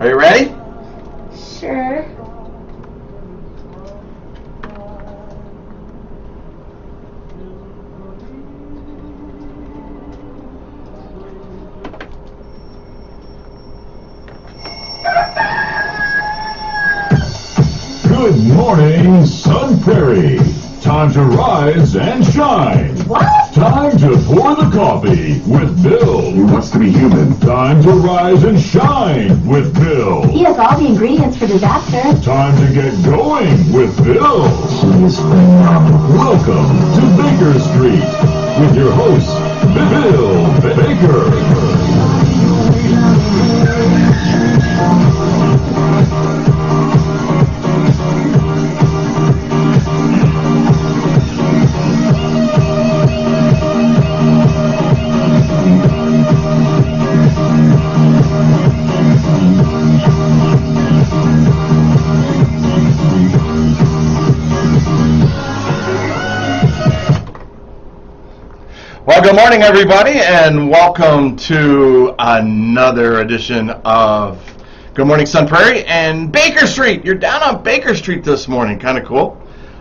Are you ready? Sure. Good morning, Sun Prairie. Time to rise and shine. What? Time to pour the coffee with Bill. He wants to be human. Time to rise and shine with Bill. He has all the ingredients for disaster. Time to get going with Bill. He is phenomenal. Welcome to Baker Street with your host, Bill Baker. Well, good morning, everybody, and welcome to another edition of Good Morning Sun Prairie and Baker Street. You're down on Baker Street this morning. Kind of cool.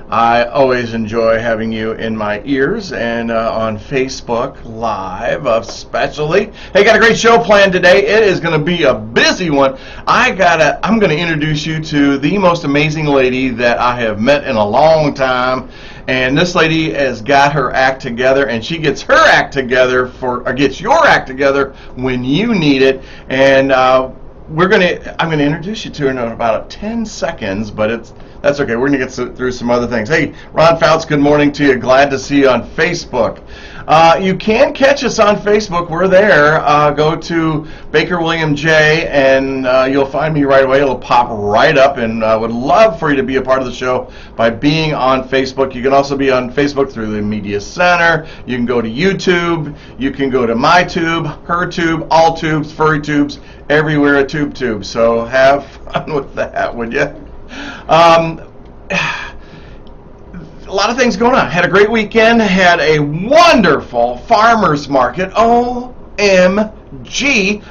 I always enjoy having you in my ears and on Facebook Live especially. Hey, got a great show planned today. It is going to be a busy one. I'm going to introduce you to the most amazing lady that I have met in a long time. And this lady has got her act together, and she gets her act together gets your act together when you need it. And I'm going to introduce you to her in about 10 seconds, but that's okay. We're going to get through some other things. Hey, Ron Fouts, good morning to you. Glad to see you on Facebook. You can catch us on Facebook. We're there. Go to Baker William J, and you'll find me right away. It'll pop right up, and I would love for you to be a part of the show by being on Facebook. You can also be on Facebook through the Media Center. You can go to YouTube. You can go to my tube, her tube, all tubes, furry tubes, everywhere a tube. So have fun with that, would you? A lot of things going on. Had a great weekend. Had a wonderful farmers market. OMG.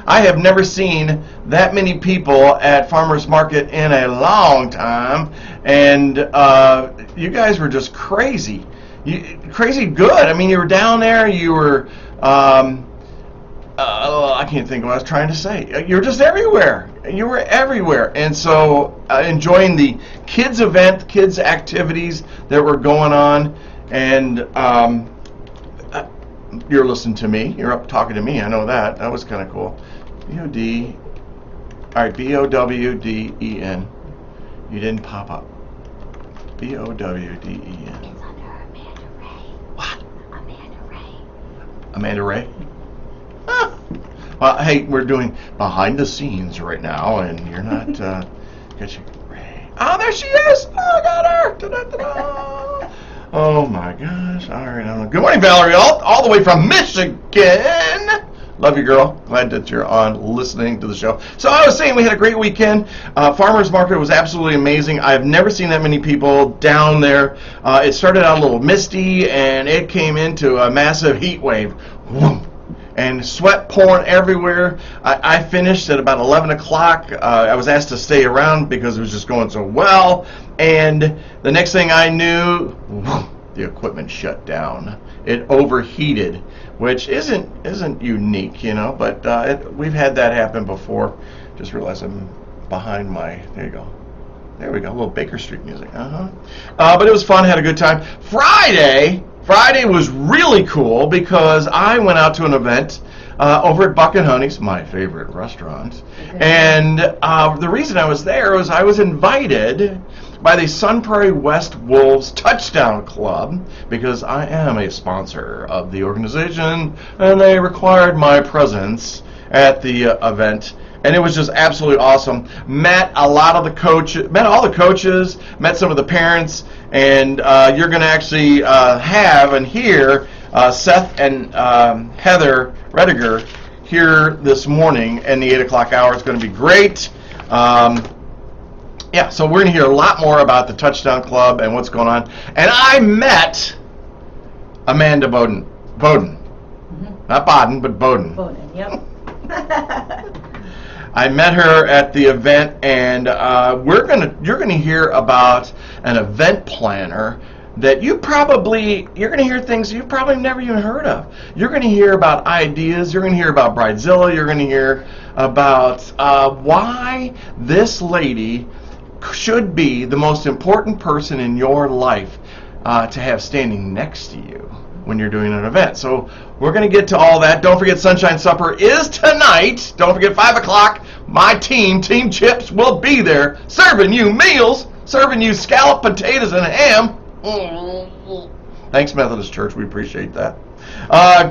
I have never seen that many people at farmers market in a long time. And you guys were just crazy. Crazy good. I mean, you were down there. You were... I can't think of what I was trying to say. You were just everywhere. You were everywhere. And so enjoying the kids event, kids activities that were going on. And you're listening to me. You're up talking to me. I know that. That was kind of cool. B-O-D. All right, B-O-W-D-E-N. You didn't pop up. B-O-W-D-E-N. It's under Amanda Ray. What? Amanda Ray. Amanda Ray? Huh. Well, hey, we're doing behind the scenes right now, and you're not, get you, Ray. Oh, there she is! Oh, I got her! Da-da-da-da. Oh, my gosh. All right. Good morning, Valerie, all the way from Michigan. Love you, girl. Glad that you're on listening to the show. So I was saying we had a great weekend. Farmers market was absolutely amazing. I've never seen that many people down there. It started out a little misty, and it came into a massive heat wave. Whoom. And sweat pouring everywhere. I finished at about 11 o'clock. I was asked to stay around because it was just going so well. And the next thing I knew, the equipment shut down. It overheated, which isn't unique, but we've had that happen before. Just realized I'm behind there you go. There we go, a little Baker Street music. But it was fun, had a good time. Friday was really cool because I went out to an event over at Buck and Honey's, my favorite restaurant. Okay. And the reason I was there was I was invited by the Sun Prairie West Wolves Touchdown Club because I am a sponsor of the organization, and they required my presence at the event. And it was just absolutely awesome. Met all the coaches, met some of the parents, and you're going to actually have and hear Seth and Heather Rediger here this morning in the 8 o'clock hour. It's going to be great. So we're going to hear a lot more about the Touchdown Club and what's going on. And I met Amanda Bowden. Mm-hmm. Not Bowden, but Bowden. Bowden, yep. I met her at the event, and you're gonna hear about an event planner that you're going to hear things you've probably never even heard of. You're going to hear about ideas. You're going to hear about Bridezilla. You're going to hear about why this lady should be the most important person in your life to have standing next to you when you're doing an event. So we're going to get to all that. Don't forget Sunshine Supper is tonight. Don't forget 5 o'clock. My Team Chips, will be there serving you meals, serving you scalloped potatoes and ham. Thanks, Methodist Church. We appreciate that.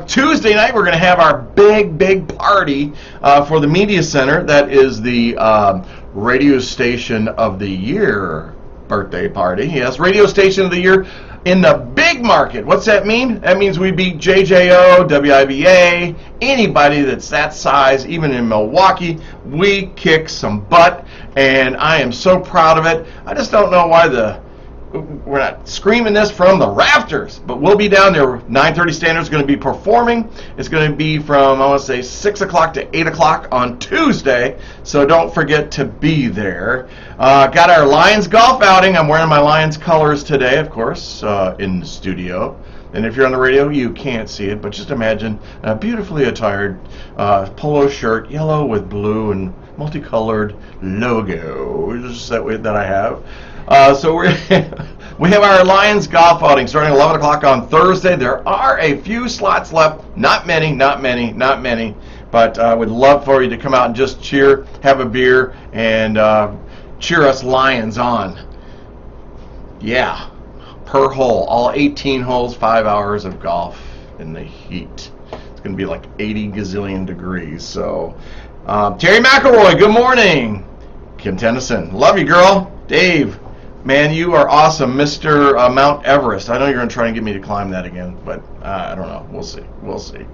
Tuesday night, we're going to have our big party for the Media Center. That is the Radio Station of the Year birthday party. Yes, Radio Station of the Year in the big market. What's that mean? That means we beat JJO, WIBA, anybody that's that size, even in Milwaukee. We kick some butt, and I am so proud of it. I just don't know why we're not screaming this from the rafters, but we'll be down there. 9:30 Standard is going to be performing. It's going to be from, I want to say, 6 o'clock to 8 o'clock on Tuesday, so don't forget to be there. Got our Lions golf outing. I'm wearing my Lions colors today, of course, in the studio. And if you're on the radio, you can't see it, but just imagine a beautifully attired polo shirt, yellow with blue and multicolored logo, just that way that I have. So we have our Lions golf outing starting at 11 o'clock on Thursday. There are a few slots left. Not many. But I would love for you to come out and just cheer, have a beer, and cheer us Lions on. Yeah. Per hole. All 18 holes, 5 hours of golf in the heat. It's going to be like 80 gazillion degrees. So, Terry McElroy, good morning. Kim Tennyson, love you, girl. Dave. Man, you are awesome, Mr. Mount Everest. I know you're going to try and get me to climb that again, but I don't know. We'll see.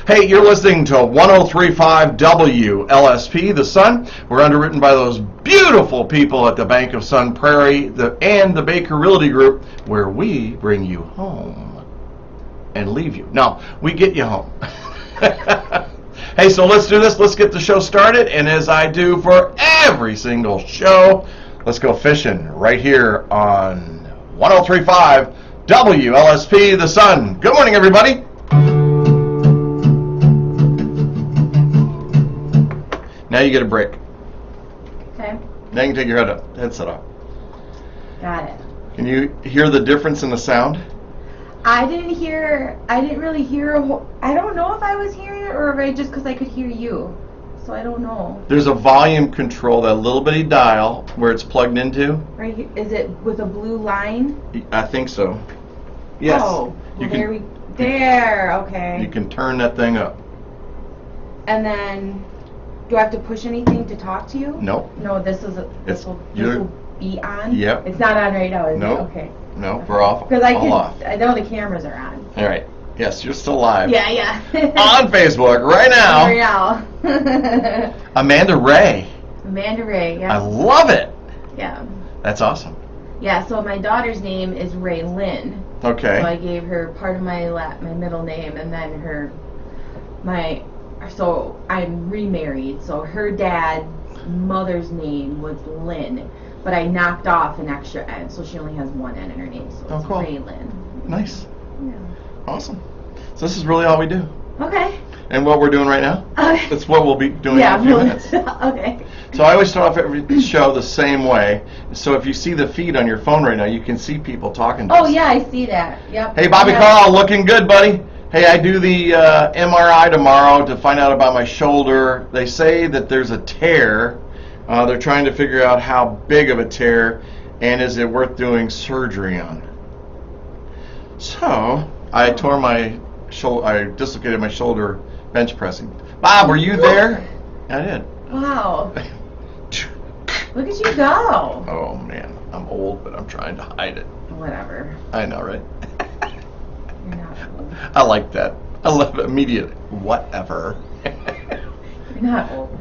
Hey, you're listening to 103.5 WLSP, The Sun. We're underwritten by those beautiful people at the Bank of Sun Prairie and the Baker Realty Group, where we bring you home and leave you. No, we get you home. Hey, so let's do this. Let's get the show started, and as I do for every single show, let's go fishing right here on 103.5 WLSP, The Sun. Good morning, everybody. Now you get a break. Okay. Now you can take your headset off. Got it. Can you hear the difference in the sound? I didn't really hear, I don't know if I was hearing it or if I just because I could hear you. So I don't know. There's a volume control, that little bitty dial where it's plugged into. Right here, is it with a blue line? I think so. Yes. Oh, well, there, okay. You can turn that thing up. And then, do I have to push anything to talk to you? Nope. No, this will be on? Yep. It's not on right now, is nope. it? Okay. No, we're off. Because off. I know the cameras are on. All right. Yes, you're still live. Yeah. On Facebook right now. Right now. Amanda Ray. Amanda Ray, yeah. I love it. Yeah. That's awesome. Yeah, so my daughter's name is Ray Lynn. Okay. So I gave her part of my middle name, and then so I'm remarried, so her dad's mother's name was Lynn, but I knocked off an extra N, so she only has one N in her name, so it's cool. Ray Lynn. Nice. Yeah. Awesome. So this is really all we do. Okay. And what we're doing right now? Okay. That's what we'll be doing in a few minutes. Okay. So I always start off every show the same way. So if you see the feed on your phone right now, you can see people talking to us. Oh, yeah, I see that. Yep. Hey, Bobby Carl, looking good, buddy. Hey, I do the MRI tomorrow to find out about my shoulder. They say that there's a tear. They're trying to figure out how big of a tear and is it worth doing surgery on. So I tore my shoulder. I dislocated my shoulder bench pressing. Bob, were you there? I did. Wow. Look at you go. Oh, man. I'm old, but I'm trying to hide it. Whatever. I know, right? You're not old. I like that. I love immediate whatever. You're not old.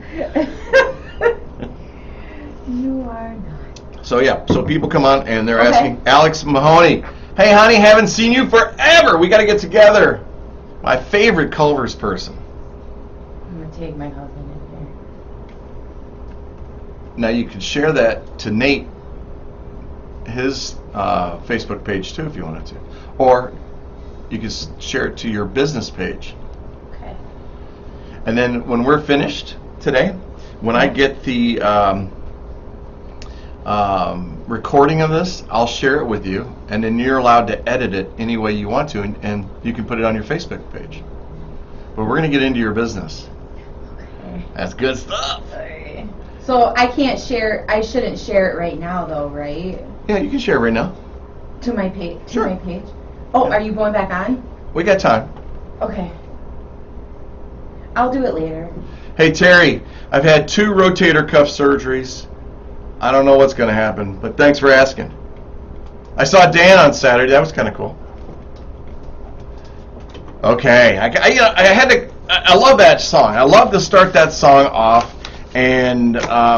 You are not. So, yeah. So people come on, and they're Okay. asking, Alex Mahoney, hey, honey, haven't seen you forever. We got to get together. My favorite Culver's person. I'm going to take my husband in Now you can share that to Nate, his Facebook page too, if you wanted to, or you can share it to your business page. Okay. And then when we're finished today, when I get the recording of this, I'll share it with you, and then you're allowed to edit it any way you want to, and you can put it on your Facebook page. But we're going to get into your business. Okay. That's good stuff. Sorry. So I can't share. I shouldn't share it right now, though, right? Yeah, you can share it right now. To my page. Sure. To my page. Oh, Yeah. Are you going back on? We got time. Okay. I'll do it later. Hey, Terry, I've had 2 rotator cuff surgeries. I don't know what's going to happen, but thanks for asking. I saw Dan on Saturday. That was kind of cool. Okay, I love that song. I love to start that song off, and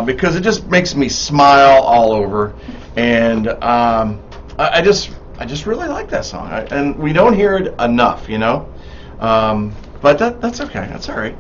because it just makes me smile all over, and I just really like that song, and we don't hear it enough, you know. But that's okay. That's all right.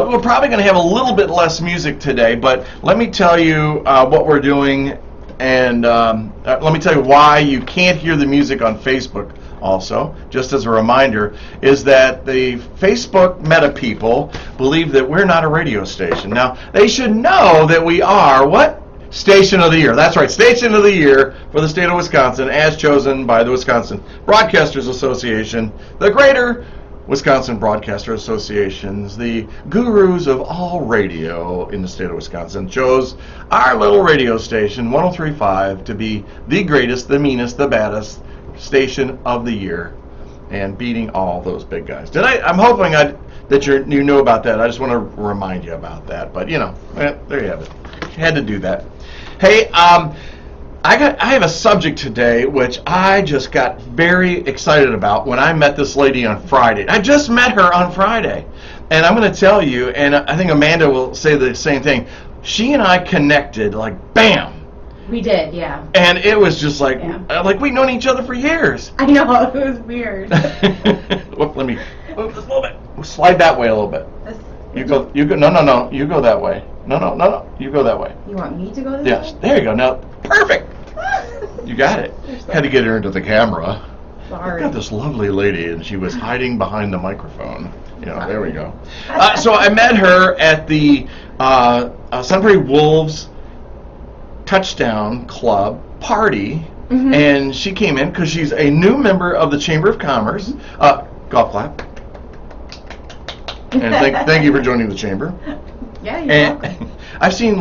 We're probably going to have a little bit less music today, but let me tell you what we're doing, and let me tell you why you can't hear the music on Facebook. Also, just as a reminder, is that the Facebook meta people believe that we're not a radio station. Now, they should know that we are what? Station of the Year. That's right, Station of the Year for the state of Wisconsin, as chosen by the Wisconsin Broadcasters Association, the Greater Wisconsin Broadcaster Associations, the gurus of all radio in the state of Wisconsin, chose our little radio station, 103.5, to be the greatest, the meanest, the baddest station of the year, and beating all those big guys. I'm hoping that you knew about that. I just want to remind you about that. But you know, there you have it. Had to do that. Hey, I have a subject today which I just got very excited about when I met this lady on Friday. I just met her on Friday, and I'm going to tell you, and I think Amanda will say the same thing. She and I connected like bam. We did, yeah. And it was just like, Yeah. like we'd known each other for years. I know, it was weird. Let me move this a little bit. Slide that way a little bit. You go. No. You go that way. No. You go that way. You want me to go this Yes. way? There you go. Now, perfect. You got it. Had to get her into the camera. Sorry. Got this lovely lady, and she was hiding behind the microphone. You know, there we go. So I met her at the Sunbury Wolves Touchdown Club party, and she came in because she's a new member of the Chamber of Commerce. Golf clap. And thank you for joining the chamber. Yeah, you're welcome. I've seen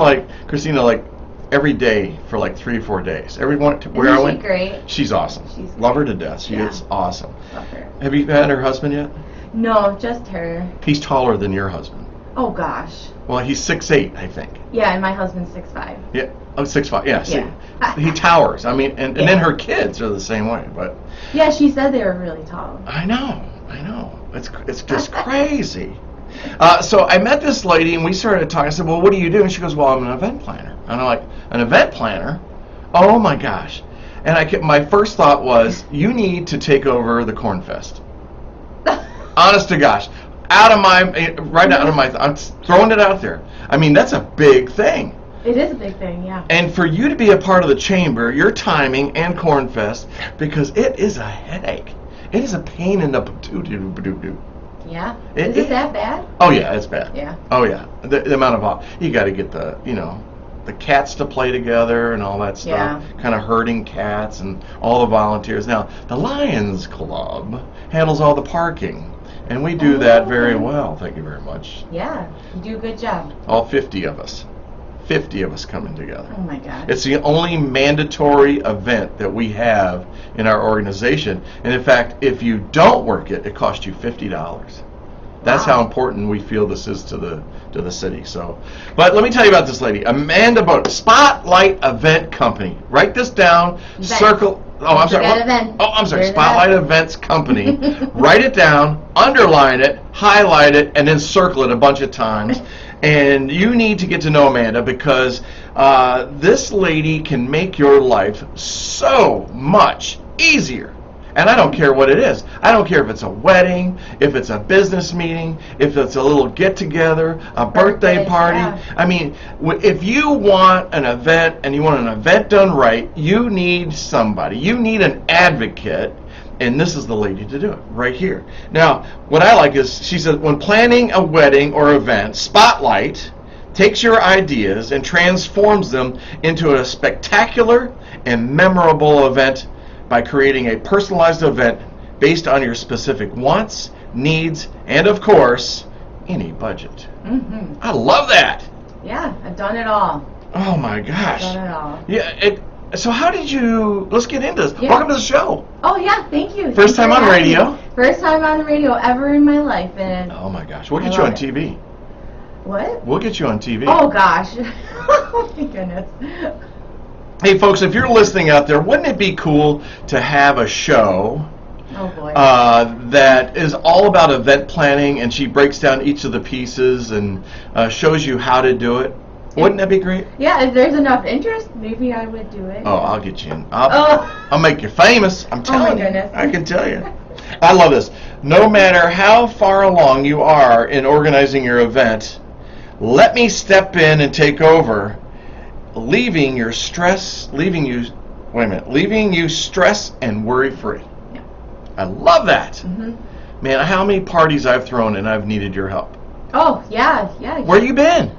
Christina every day for 3 or 4 days. Where I went, great? she's awesome. She's Love her to death. She Yeah. is awesome. Love her. Have you had her husband yet? No, just her. He's taller than your husband. Oh gosh. Well, he's 6'8", I think. Yeah, and my husband's 6'5". Yeah. Oh, 6'5". Yeah. See, Yeah. he towers. I mean, and Yeah. then her kids are the same way. But Yeah, she said they were really tall. I know. It's just crazy. So I met this lady, and we started talking. I said, well, what do you do? And she goes, well, I'm an event planner. And I'm like, an event planner? Oh, my gosh. And my first thought was, you need to take over the Corn Fest. Honest to gosh. Out of my, I'm throwing it out there. I mean, that's a big thing. It is a big thing, yeah. And for you to be a part of the chamber, your timing and Corn Fest, because it is a headache. It is a pain in the doo-doo-doo-doo-doo. Yeah? Is it that bad? Oh yeah, it's bad. Yeah. Oh yeah, the amount of you got to get the cats to play together and all that stuff. Yeah. Kind of herding cats and all the volunteers. Now the Lions Club handles all the parking, and we do that very well. Thank you very much. Yeah, you do a good job. All 50 of us. 50 of us coming together. Oh my God. It's the only mandatory event that we have in our organization. And in fact, if you don't work it, it costs you $50. That's Wow. how important we feel this is to the city. So, but let me tell you about this lady, Amanda Bowden, Spotlight Event Company. Write this down. Event. Circle. Oh, I'm sorry. Forget event. Oh, I'm sorry. There's Spotlight that. Events Company. Write it down, underline it, highlight it, and then circle it a bunch of times. And you need to get to know Amanda because this lady can make your life so much easier And I don't care what it is. I don't care if it's a wedding, if it's a business meeting, if it's a little get-together, a birthday party. Yeah. I mean, if you want an event and you want an event done right, you need somebody. You need an advocate. And this is the lady to do it, right here. Now, what I like is, she said, when planning a wedding or event, Spotlight takes your ideas and transforms them into a spectacular and memorable event by creating a personalized event based on your specific wants, needs, and of course, any budget. Mm-hmm. I love that. Yeah, I've done it all. Oh my gosh. Done it all. Yeah. So how did you? Let's get into this. Yeah. Welcome to the show. Oh yeah, thank you. First time Thanks on for having radio? me. First time on the radio ever in my life, and Oh my gosh. We'll I get you on love it. TV. what? We'll get you on TV. Oh gosh. Oh my goodness. Hey folks, if you're listening out there, wouldn't it be cool to have a show Oh boy. that is all about event planning, and she breaks down each of the pieces and shows you how to do it? Wouldn't that be great? Yeah, if there's enough interest, maybe I would do it. Oh, I'll get you in. Oh. I'll make you famous. I'm telling you. goodness. I can tell you. I love this. No matter how far along you are in organizing your event, let me step in and take over, leaving you stress and worry free. Yeah. I love that. Mhm. Man, how many parties I've thrown and I've needed your help. Oh yeah. Where you been?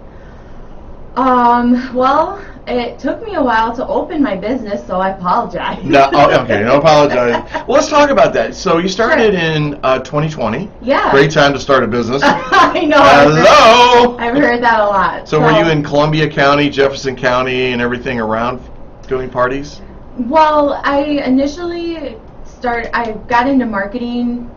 Well, it took me a while to open my business, so I apologize. No, okay, no apologize. Well, let's talk about that. So you started in 2020. Yeah. Great time to start a business. I know. Hello. I've heard that a lot. So were you in Columbia County, Jefferson County, and everything around doing parties? Well, I initially I got into marketing,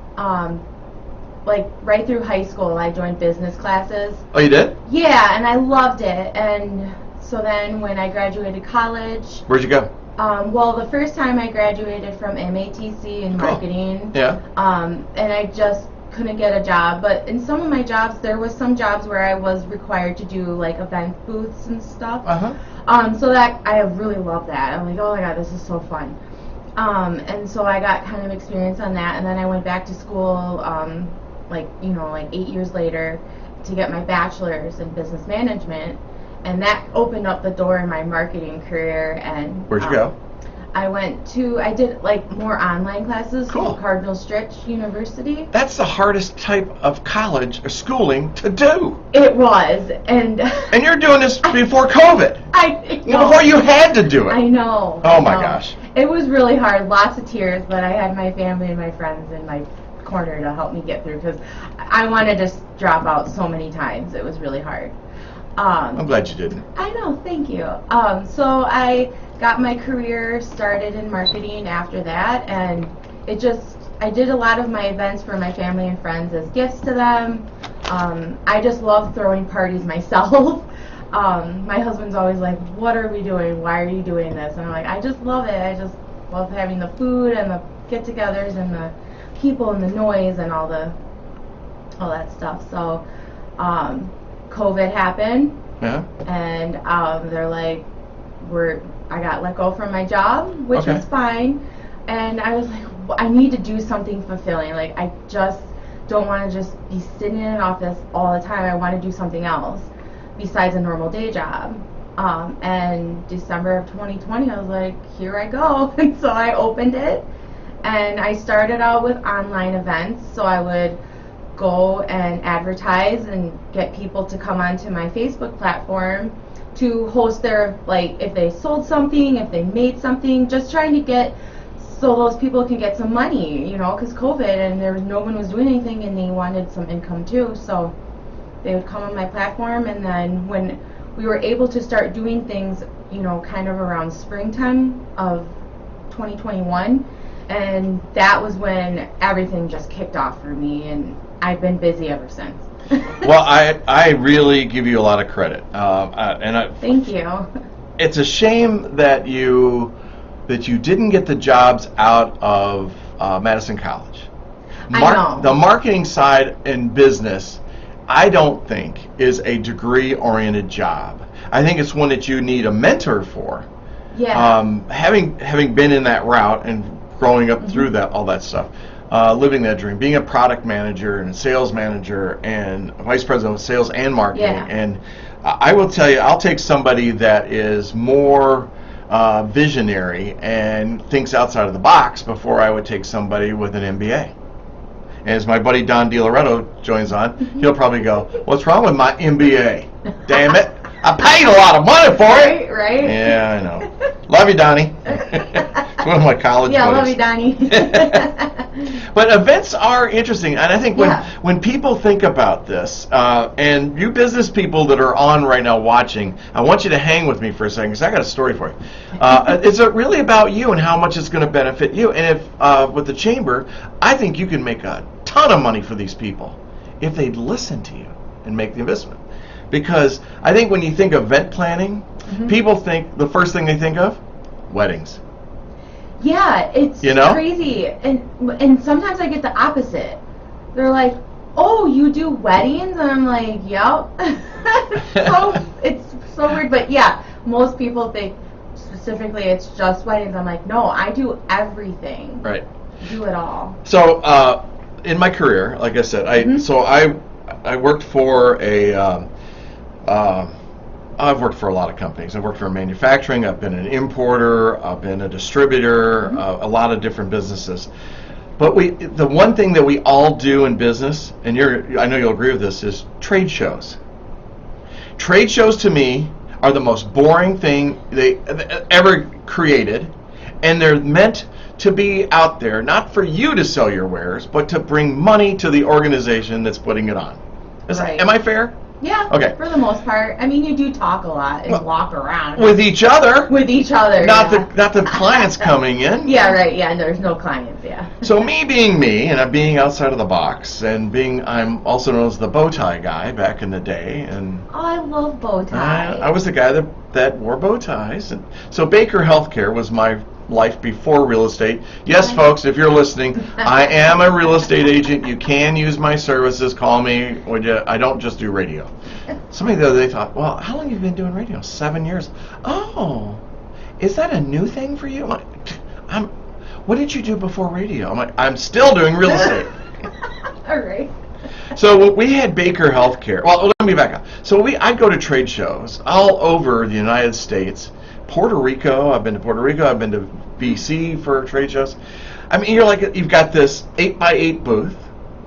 like right through high school. I joined business classes. Oh, you did? Yeah, and I loved it. And so then when I graduated college, Where'd you go? well, the first time I graduated from MATC in Cool. marketing. Yeah. And I just couldn't get a job. But in some of my jobs, there was some jobs where I was required to do like event booths and stuff. Uh-huh. So that I really love that. I'm like, oh my god, this is so fun. And so I got kind of experience on that, and then I went back to school, like 8 years later, to get my bachelor's in business management, and that opened up the door in my marketing career. And Where'd you go? I did like more online classes Cool. through Cardinal Stritch University. That's the hardest type of college or schooling to do. It was, and And you're doing this before COVID. I know. Before you had to do it. I know. Oh my I know. gosh. It was really hard, lots of tears, but I had my family and my friends in my corner to help me get through, because I wanted to drop out so many times. It was really hard. I'm glad you didn't. I know, thank you. So I got my career started in marketing after that, and I did a lot of my events for my family and friends as gifts to them. I just love throwing parties myself. My husband's always like, what are we doing? Why are you doing this? And I'm like, I just love it. I just love having the food and the get-togethers and the people and the noise and all that stuff. So COVID happened, Yeah. and they're like, I got let go from my job, which Okay. was fine. And I was like, I need to do something fulfilling. Like, I just don't want to just be sitting in an office all the time. I want to do something else besides a normal day job. And December of 2020, I was like, here I go. And so I opened it, and I started out with online events. So I would go and advertise and get people to come onto my Facebook platform to host their, like, if they sold something, if they made something, just trying to get so those people can get some money, because COVID, and no one was doing anything, and they wanted some income too. So they would come on my platform, and then when we were able to start doing things, kind of around springtime of 2021, and that was when everything just kicked off for me, and I've been busy ever since. Well, I really give you a lot of credit. Thank you. It's a shame that you didn't get the jobs out of Madison College. I know. The marketing side in business, I don't think, is a degree-oriented job. I think it's one that you need a mentor for. Yeah. Having been in that route and growing up through that, all that stuff, living that dream, being a product manager and a sales manager and vice president of sales and marketing. Yeah. And I will tell you, I'll take somebody that is more visionary and thinks outside of the box before I would take somebody with an MBA. And as my buddy Don DiLoretto joins on, he'll probably go, "What's wrong with my MBA? Damn it. I paid a lot of money for it." Right? Yeah, I know. Love you, Donnie. It's one of my college Yeah, buddies. love you, Donnie. But events are interesting, and I think Yeah. when people think about this, and you business people that are on right now watching, I want you to hang with me for a second because I got a story for you. It's really about you and how much it's going to benefit you. And if with the chamber, I think you can make a ton of money for these people if they'd listen to you and make the investment. Because I think when you think of event planning, people think the first thing they think of, weddings. Yeah, it's You know? crazy. And sometimes I get the opposite. They're like, "Oh, you do weddings?" And I'm like, "Yep." So it's so weird, but yeah, most people think specifically it's just weddings. I'm like, "No, I do everything. Right. Do it all." So in my career, like I said, I worked for I've worked for a lot of companies. I've worked for manufacturing. I've been an importer. I've been a distributor. A lot of different businesses. But the one thing that we all do in business, and I know you'll agree with this, is trade shows. Trade shows to me are the most boring thing they ever created, and they're meant to be out there, not for you to sell your wares, but to bring money to the organization that's putting it on. Right. Am I fair? Yeah, Okay. for the most part. I mean, you do talk a lot and walk around With each other, with each other. not yeah. the clients coming in. Yeah, right. Yeah, there's no clients. Yeah. So me being me, and I'm being outside of the box, and I'm also known as the bow tie guy back in the day, and Oh, I love bow ties. I was the guy that wore bow ties. And so Baker Healthcare was my life before real estate. Yes, folks, if you're listening, I am a real estate agent. You can use my services. Call me. Would you? I don't just do radio. Somebody the other day thought, "Well, how long have you been doing radio?" 7 years. Oh, is that a new thing for you? What did you do before radio? I'm like, I'm still doing real estate. All right. So we had Baker Healthcare. Well, let me back up. So I'd go to trade shows all over the United States. Puerto Rico. I've been to Puerto Rico. I've been to BC for trade shows. I mean, you've got this 8x8 booth,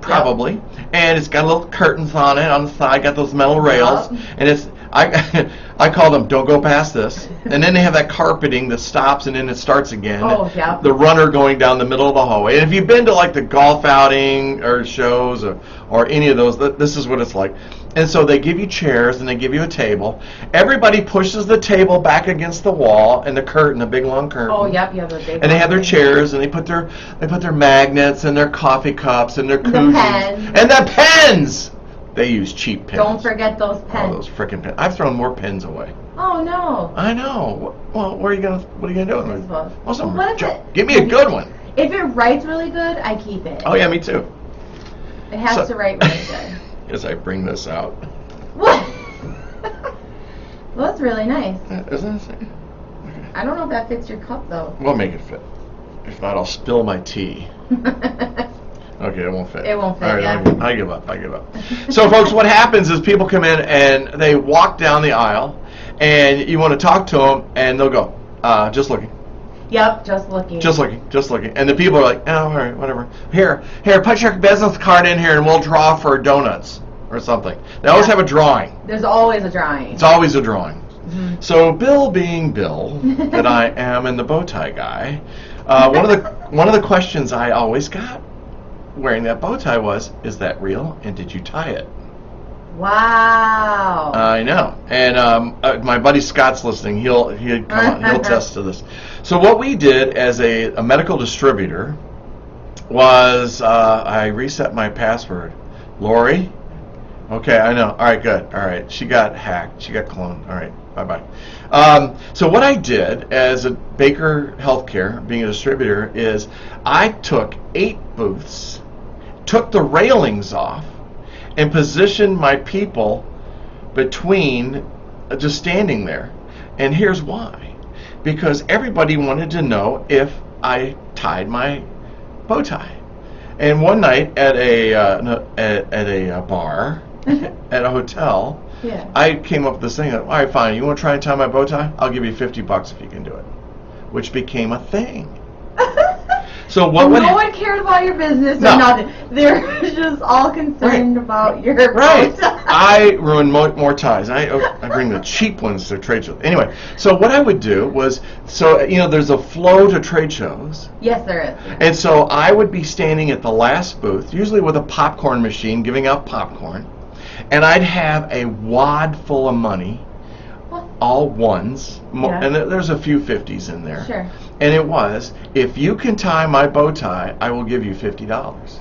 probably, and it's got little curtains on it on the side. Got those metal rails, and it's I call them "Don't go past this." And then they have that carpeting that stops and then it starts again. Oh, yeah. The runner going down the middle of the hallway. And if you've been to like the golf outing or shows or any of those, this is what it's like. And so they give you chairs and they give you a table. Everybody pushes the table back against the wall and the curtain, the big long curtain. Oh, yep, you have those big. And they have their chairs and they put their magnets and their coffee cups and their koozies pens. and the pens. They use cheap pens. Don't forget those pens. Oh, those frickin' pens! I've thrown more pens away. Oh no. I know. Well, what are you gonna do with them? Well, Most of them what are if junk. it- Give me a good one. If it writes really good, I keep it. Oh yeah, me too. It has to write really good. As I bring this out. What? Well, that's really nice. Isn't it? I don't know if that fits your cup though. We'll make it fit. If not, I'll spill my tea. Okay, it won't fit. It won't fit, All right, yeah. I give up. So, folks, what happens is people come in and they walk down the aisle, and you want to talk to them, and they'll go, just looking. Yep, just looking. Just looking. And the people are like, oh, all right, whatever. Here, put your business card in here, and we'll draw for donuts or something. They always have a drawing. There's always a drawing. It's always a drawing. Mm-hmm. So Bill being Bill, that I am, and the bow tie guy, one of the questions I always got wearing that bow tie was, is that real, and did you tie it? Wow. I know. And my buddy Scott's listening. He'll come on. He'll test to this. So what we did as a medical distributor was I reset my password. Lori? Okay, I know. All right, good. All right. She got hacked. She got cloned. All right. Bye-bye. So what I did as a Baker Healthcare, being a distributor, is I took 8 booths, took the railings off, and positioned my people between just standing there. And here's why. Because everybody wanted to know if I tied my bow tie. And one night at a bar, at a hotel, Yeah. I came up with this thing. All right, fine. You want to try and tie my bow tie? I'll give you $50 if you can do it, which became a thing. So what would no one cared about your business No. or nothing. They're just all concerned about your Right. bow tie. I ruin more ties. I bring the cheap ones to trade shows. Anyway, so what I would do was, there's a flow to trade shows. Yes, there is. And so I would be standing at the last booth, usually with a popcorn machine, giving out popcorn. And I'd have a wad full of money, What? all ones, Yeah. and there's a few 50s in there. Sure. And it was, if you can tie my bow tie, I will give you $50.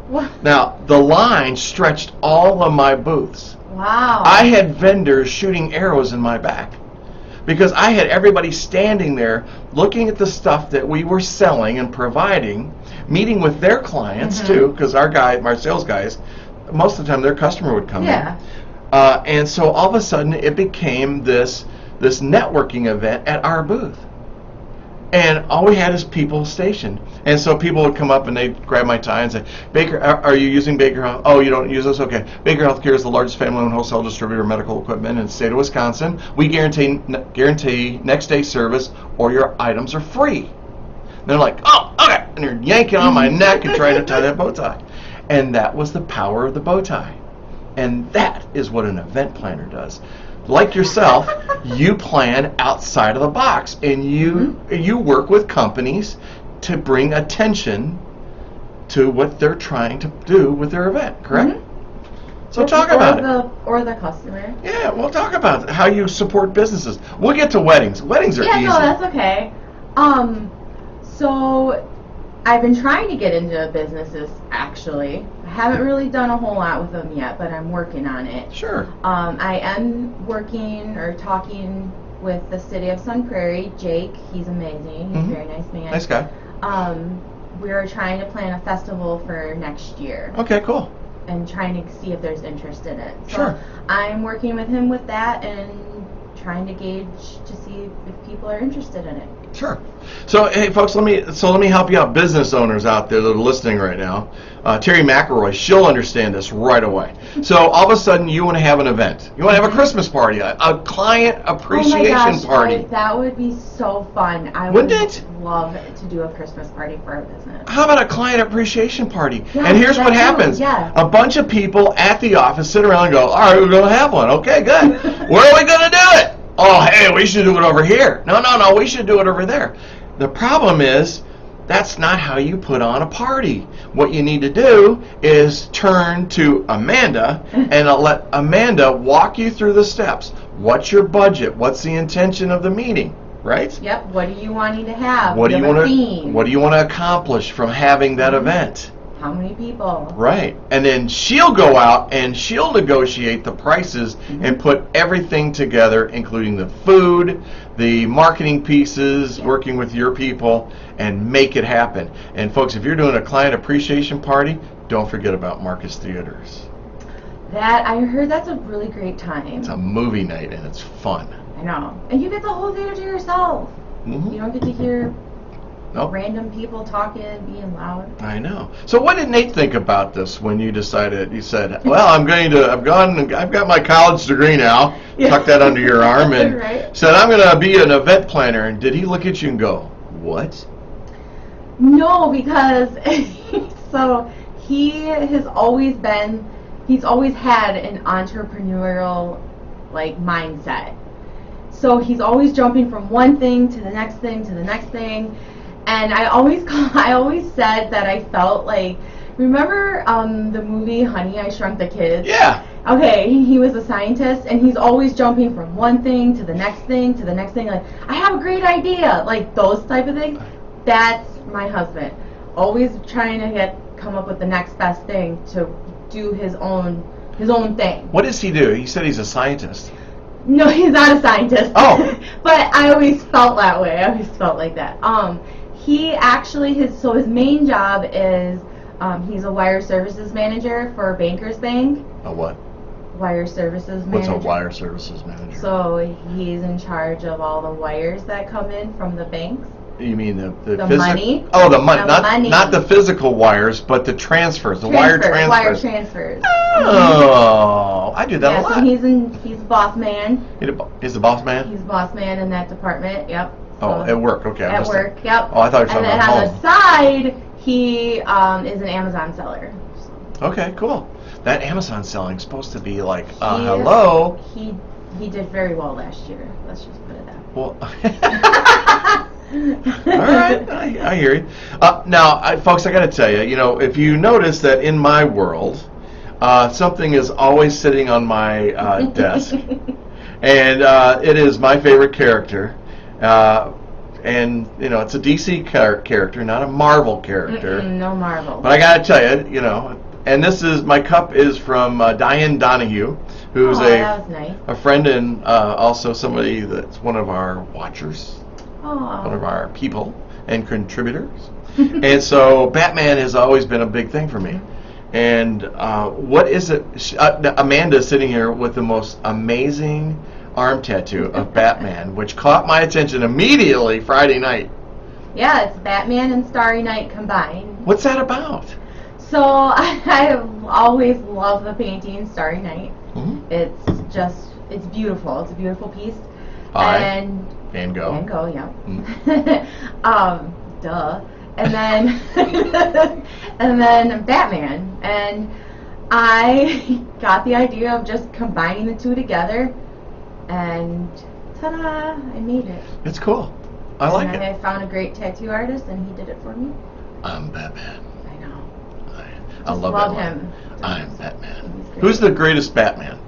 What? Now, the line stretched all of my booths. Wow. I had vendors shooting arrows in my back because I had everybody standing there looking at the stuff that we were selling and providing, meeting with their clients too, because our sales guys, most of the time their customer would come in. And so all of a sudden it became this networking event at our booth. And all we had is people stationed. And so people would come up and they'd grab my tie and say, Baker, are you using Baker Health? Oh, you don't use us? Okay. Baker Healthcare is the largest family-owned wholesale distributor of medical equipment in the state of Wisconsin. We guarantee next day service or your items are free. And they're like, oh, okay. And they're yanking on my neck and trying to tie that bow tie. And that was the power of the bow tie. And that is what an event planner does. Like yourself, you plan outside of the box, and you work with companies to bring attention to what they're trying to do with their event, correct? So talk about it. Or the customer. Yeah, we'll talk about how you support businesses. We'll get to weddings. Weddings are easy. Yeah, no, that's okay. So I've been trying to get into businesses, actually. I haven't really done a whole lot with them yet, but I'm working on it. Sure. I am working or talking with the city of Prairie. Jake, he's amazing. He's a very nice man. Nice guy. We're trying to plan a festival for next year Okay, cool. and trying to see if there's interest in it. So Sure. I'm working with him with that and trying to gauge to see if people are interested in it. Sure. So, hey, folks, let me help you out, business owners out there that are listening right now. Terry McElroy, she'll understand this right away. So, all of a sudden, you want to have an event. You want to have a Christmas party, a client appreciation oh my gosh, party. That would be so fun. I Wouldn't would it? love to do a Christmas party for our business. How about a client appreciation party? Yeah, And here's what that too, happens. yeah. A bunch of people at the office sit around and go, all right, we're going to have one. Okay, good. Where are we going to do it? Oh, hey, we should do it over here. No, we should do it over there. The problem is, that's not how you put on a party. What you need to do is turn to Amanda and let Amanda walk you through the steps. What's your budget? What's the intention of the meeting? Right? Yep. What are you wanting to have? What do you Give a want theme. to accomplish from having that event? How many people? Right. And then she'll go out and she'll negotiate the prices and put everything together, including the food, the marketing pieces, working with your people, and make it happen. And folks, if you're doing a client appreciation party, don't forget about Marcus Theaters. That I heard that's a really great time. It's a movie night and it's fun. I know. And you get the whole theater to yourself. Mhm. You don't get to hear Nope. random people talking, being loud. I know. So what did Nate think about this when you decided, you said, well, I've got my college degree now, Yeah. tuck that under your arm, and Right. said, I'm going to be an event planner. And did he look at you and go, what? No, because so he's always had an entrepreneurial mindset. So he's always jumping from one thing to the next thing to the next thing. And I always said that I felt like, remember the movie Honey, I Shrunk the Kids? Yeah. Okay, he was a scientist, and he's always jumping from one thing to the next thing to the next thing. Like, I have a great idea, like those type of things. That's my husband. Always trying to come up with the next best thing to do his own thing. What does he do? He said he's a scientist. No, he's not a scientist. Oh. But I always felt that way. I always felt like that. He actually, his main job is, he's a wire services manager for Bankers Bank. A what? Wire services manager. What's a wire services manager? So he's in charge of all the wires that come in from the banks. You mean the money? Oh, the money. The money. Not the physical wires, but the transfers. The wire transfers. Wire transfers. Oh, I do that a lot. So he's a boss man. He's the boss man? He's a boss man in that department. Yep. Oh, at work. Okay. At work. Yep. Oh, I thought you were talking about home. And then on the side, he is an Amazon seller. Okay, cool. That Amazon selling is supposed to be like, hello. He did very well last year. Let's just put it that way. Well, all right, I hear you. Now, folks, I got to tell you, if you notice that in my world, something is always sitting on my desk, and it is my favorite character, and it's a DC character, not a Marvel character. No Marvel. But I got to tell you, and my cup is from Diane Donahue, who's that was nice. a friend and also somebody that's one of our watchers. One of our people and contributors. And so Batman has always been a big thing for me. And what is it? Amanda's sitting here with the most amazing arm tattoo of Batman, which caught my attention immediately Friday night. Yeah, it's Batman and Starry Night combined. What's that about? So I always love the painting Starry Night. Mm-hmm. It's beautiful. It's a beautiful piece. Van Gogh. Van Gogh, yeah. Mm. Duh. And then and then Batman. And I got the idea of just combining the two together, and ta-da! I made it. It's cool. I like it. And I found a great tattoo artist, and he did it for me. I'm Batman. I know. I love him. I'm Batman. Who's the greatest Batman?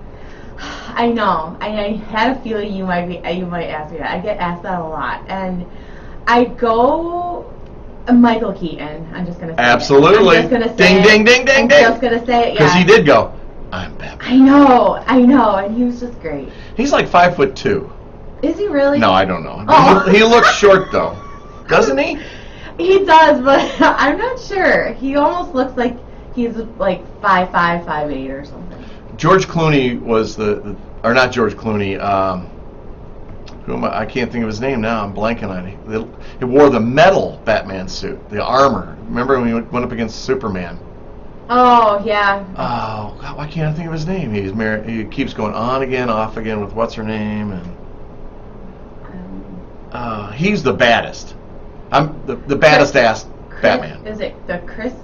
I know. I had a feeling you might ask me that. I get asked that a lot, and I go Michael Keaton. I'm just gonna say absolutely. It. I'm just gonna say ding, it. ding, ding, ding, I'm ding. just gonna say it. Yeah. Because he did go. I'm Batman. I know, and he was just great. He's like 5'2". Is he really? No, I don't know. Oh. He looks short though, doesn't he? He does, but I'm not sure. He almost looks like he's like 5'5", 5'8" or something. George Clooney was or not George Clooney. I can't think of his name now. I'm blanking on it. He wore the metal Batman suit, the armor. Remember when he went up against Superman? Oh yeah. Oh God, why can't I think of his name? He's married. He keeps going on again, off again with what's her name, and he's the baddest. I'm the baddest ass Batman. Is it the Chris?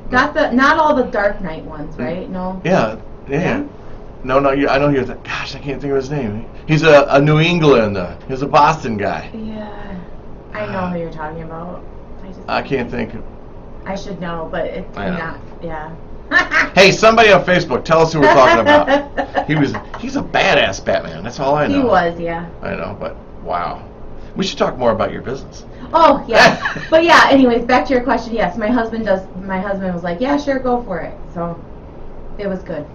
Not all the Dark Knight ones, right? No. Yeah. No. I know you're. Gosh, I can't think of his name. He's a New England. He's a Boston guy. Yeah. I know who you're talking about. I can't think. I should know, but it's not. Yeah. Hey, somebody on Facebook, tell us who we're talking about. He's a badass Batman. That's all I know. He was, yeah. I know, but wow. We should talk more about your business. Oh, yeah. But yeah, anyways, back to your question. Yes, my husband was like, yeah, sure, go for it. So it was good.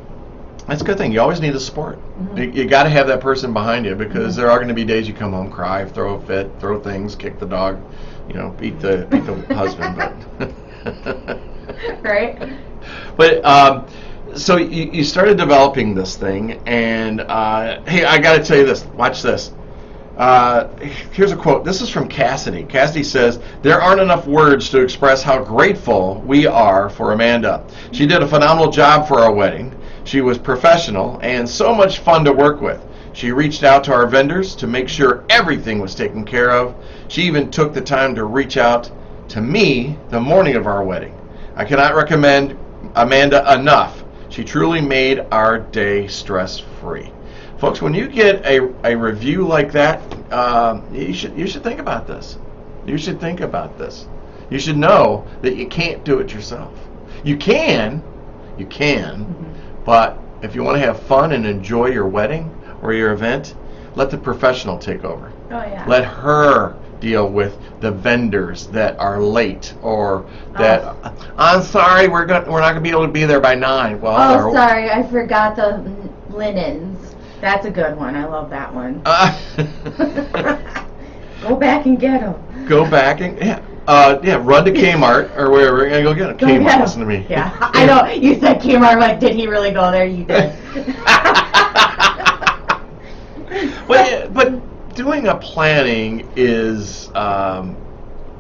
That's a good thing. You always need a support. Mm-hmm. You got to have that person behind you, because there are going to be days you come home, cry, throw a fit, throw things, kick the dog, beat the husband. But right. But so you started developing this thing, and hey, I got to tell you this. Watch this. Here's a quote. This is from Cassidy. Cassidy says, "There aren't enough words to express how grateful we are for Amanda. She did a phenomenal job for our wedding. She was professional and so much fun to work with. She reached out to our vendors to make sure everything was taken care of. She even took the time to reach out to me the morning of our wedding. I cannot recommend Amanda enough. She truly made our day stress-free." Folks, when you get a review like that, you should think about this. You should think about this. You should know that you can't do it yourself. You can, but if you want to have fun and enjoy your wedding or your event, let the professional take over. Oh yeah. Let her deal with the vendors that are late, or that I'm sorry, we're not going to be able to be there by 9. Well, sorry, I forgot the linens. That's a good one. I love that one. Go back and get them. Go back and run to Kmart or wherever. You're gonna go get them. Kmart, listen to me. Yeah, I know. You said Kmart. I'm like, did he really go there? You did. But doing a planning is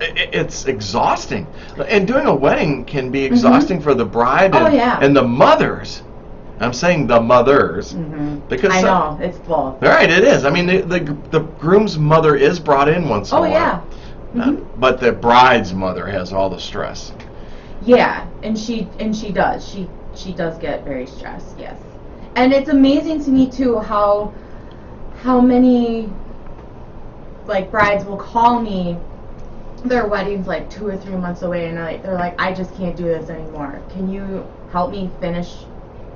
it's exhausting, and doing a wedding can be exhausting for the bride and, and the mothers. I'm saying the mothers because I know it's full. All right, it is. I mean, the groom's mother is brought in once in a while. But the bride's mother has all the stress. Yeah, and she does. She does get very stressed. Yes, and it's amazing to me too how many like brides will call me. Their wedding's like 2 or 3 months away, and they're like, I just can't do this anymore. Can you help me finish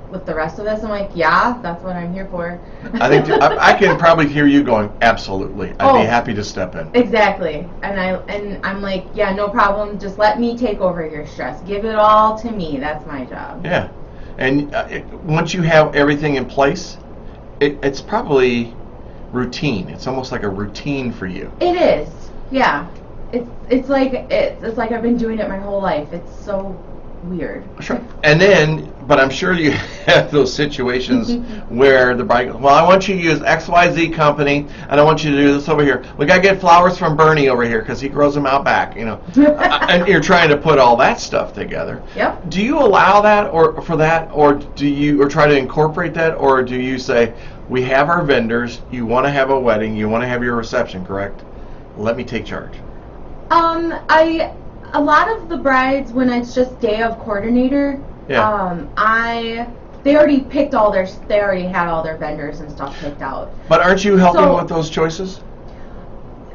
with the rest of this? I'm like, yeah, that's what I'm here for. I think I can probably hear you going, absolutely. I'd be happy to step in. Exactly. And I'm like, yeah, no problem. Just let me take over your stress. Give it all to me. That's my job. Yeah. And once you have everything in place, it's probably routine. It's almost like a routine for you. It is. Yeah. It's like I've been doing it my whole life. It's so weird. Sure. And then, but I'm sure you have those situations where the bride goes, well, I want you to use XYZ company, and I want you to do this over here. We got to get flowers from Bernie over here because he grows them out back, you know. And you're trying to put all that stuff together. Yep. Do you allow that or do you try to incorporate that, or do you say, we have our vendors, you want to have a wedding, you want to have your reception, correct? Let me take charge. A lot of the brides, when it's just day of coordinator, they already had all their vendors and stuff picked out. But aren't you helping with those choices?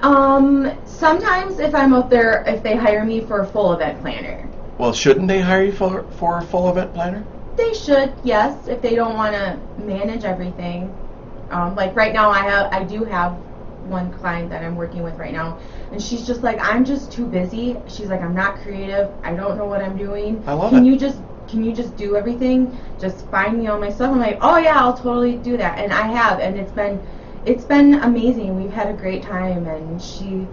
Sometimes if I'm up there, if they hire me for a full event planner. Well, shouldn't they hire you for a full event planner? They should, yes, if they don't want to manage everything. Like right now, I do have one client that I'm working with right now, and she's just like, I'm just too busy. She's like, I'm not creative. I don't know what I'm doing. I love Can you just do everything? Just find me all my stuff. I'm like, oh yeah, I'll totally do that. And I have, and it's been amazing. We've had a great time, and she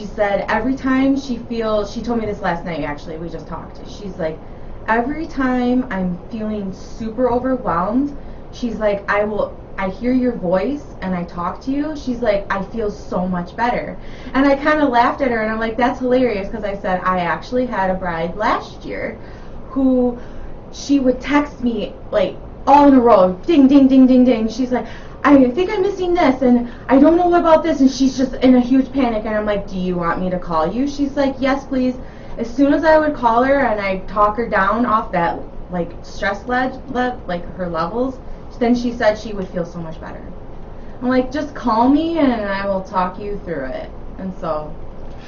said every time she told me this last night actually, we just talked. She's like, every time I'm feeling super overwhelmed, she's like, I hear your voice and I talk to you. She's like, I feel so much better. And I kind of laughed at her, and I'm like, that's hilarious, because I said I actually had a bride last year who she would text me like all in a row, ding, ding, ding, ding, ding. She's like, I think I'm missing this, and I don't know about this, and she's just in a huge panic. And I'm like, do you want me to call you? She's like, yes, please. As soon as I would call her and I talk her down off that like stress like her levels, then she said she would feel so much better. I'm like, just call me and I will talk you through it. And so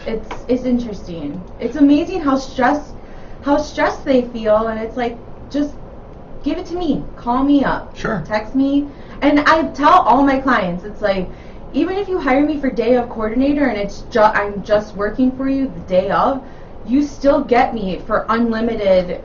it's interesting. It's amazing how stressed they feel, and it's like, just give it to me. Call me up. Sure. Text me. And I tell all my clients, it's like, even if you hire me for day of coordinator and I'm just working for you the day of, you still get me for unlimited.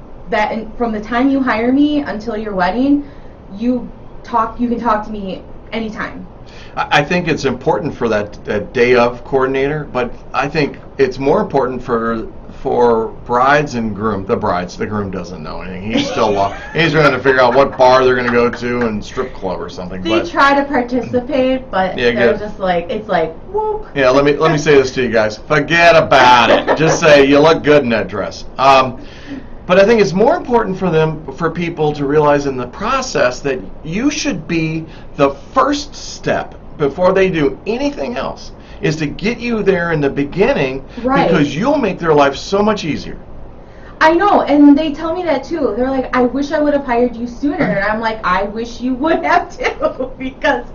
From the time you hire me until your wedding, you can talk to me anytime. I think it's important for that day of coordinator, but I think it's more important for brides and groom. The groom doesn't know anything. He's still lost. He's trying to figure out what bar they're going to go to and strip club or something. They try to participate, but they're just like, it's like, whoop. Yeah, let me say this to you guys. Forget about it. Just say you look good in that dress. But I think it's more important for people to realize in the process that you should be the first step before they do anything else, is to get you there in the beginning, because you'll make their life so much easier. I know, and they tell me that too. They're like, I wish I would have hired you sooner. And I'm like, I wish you would have too, because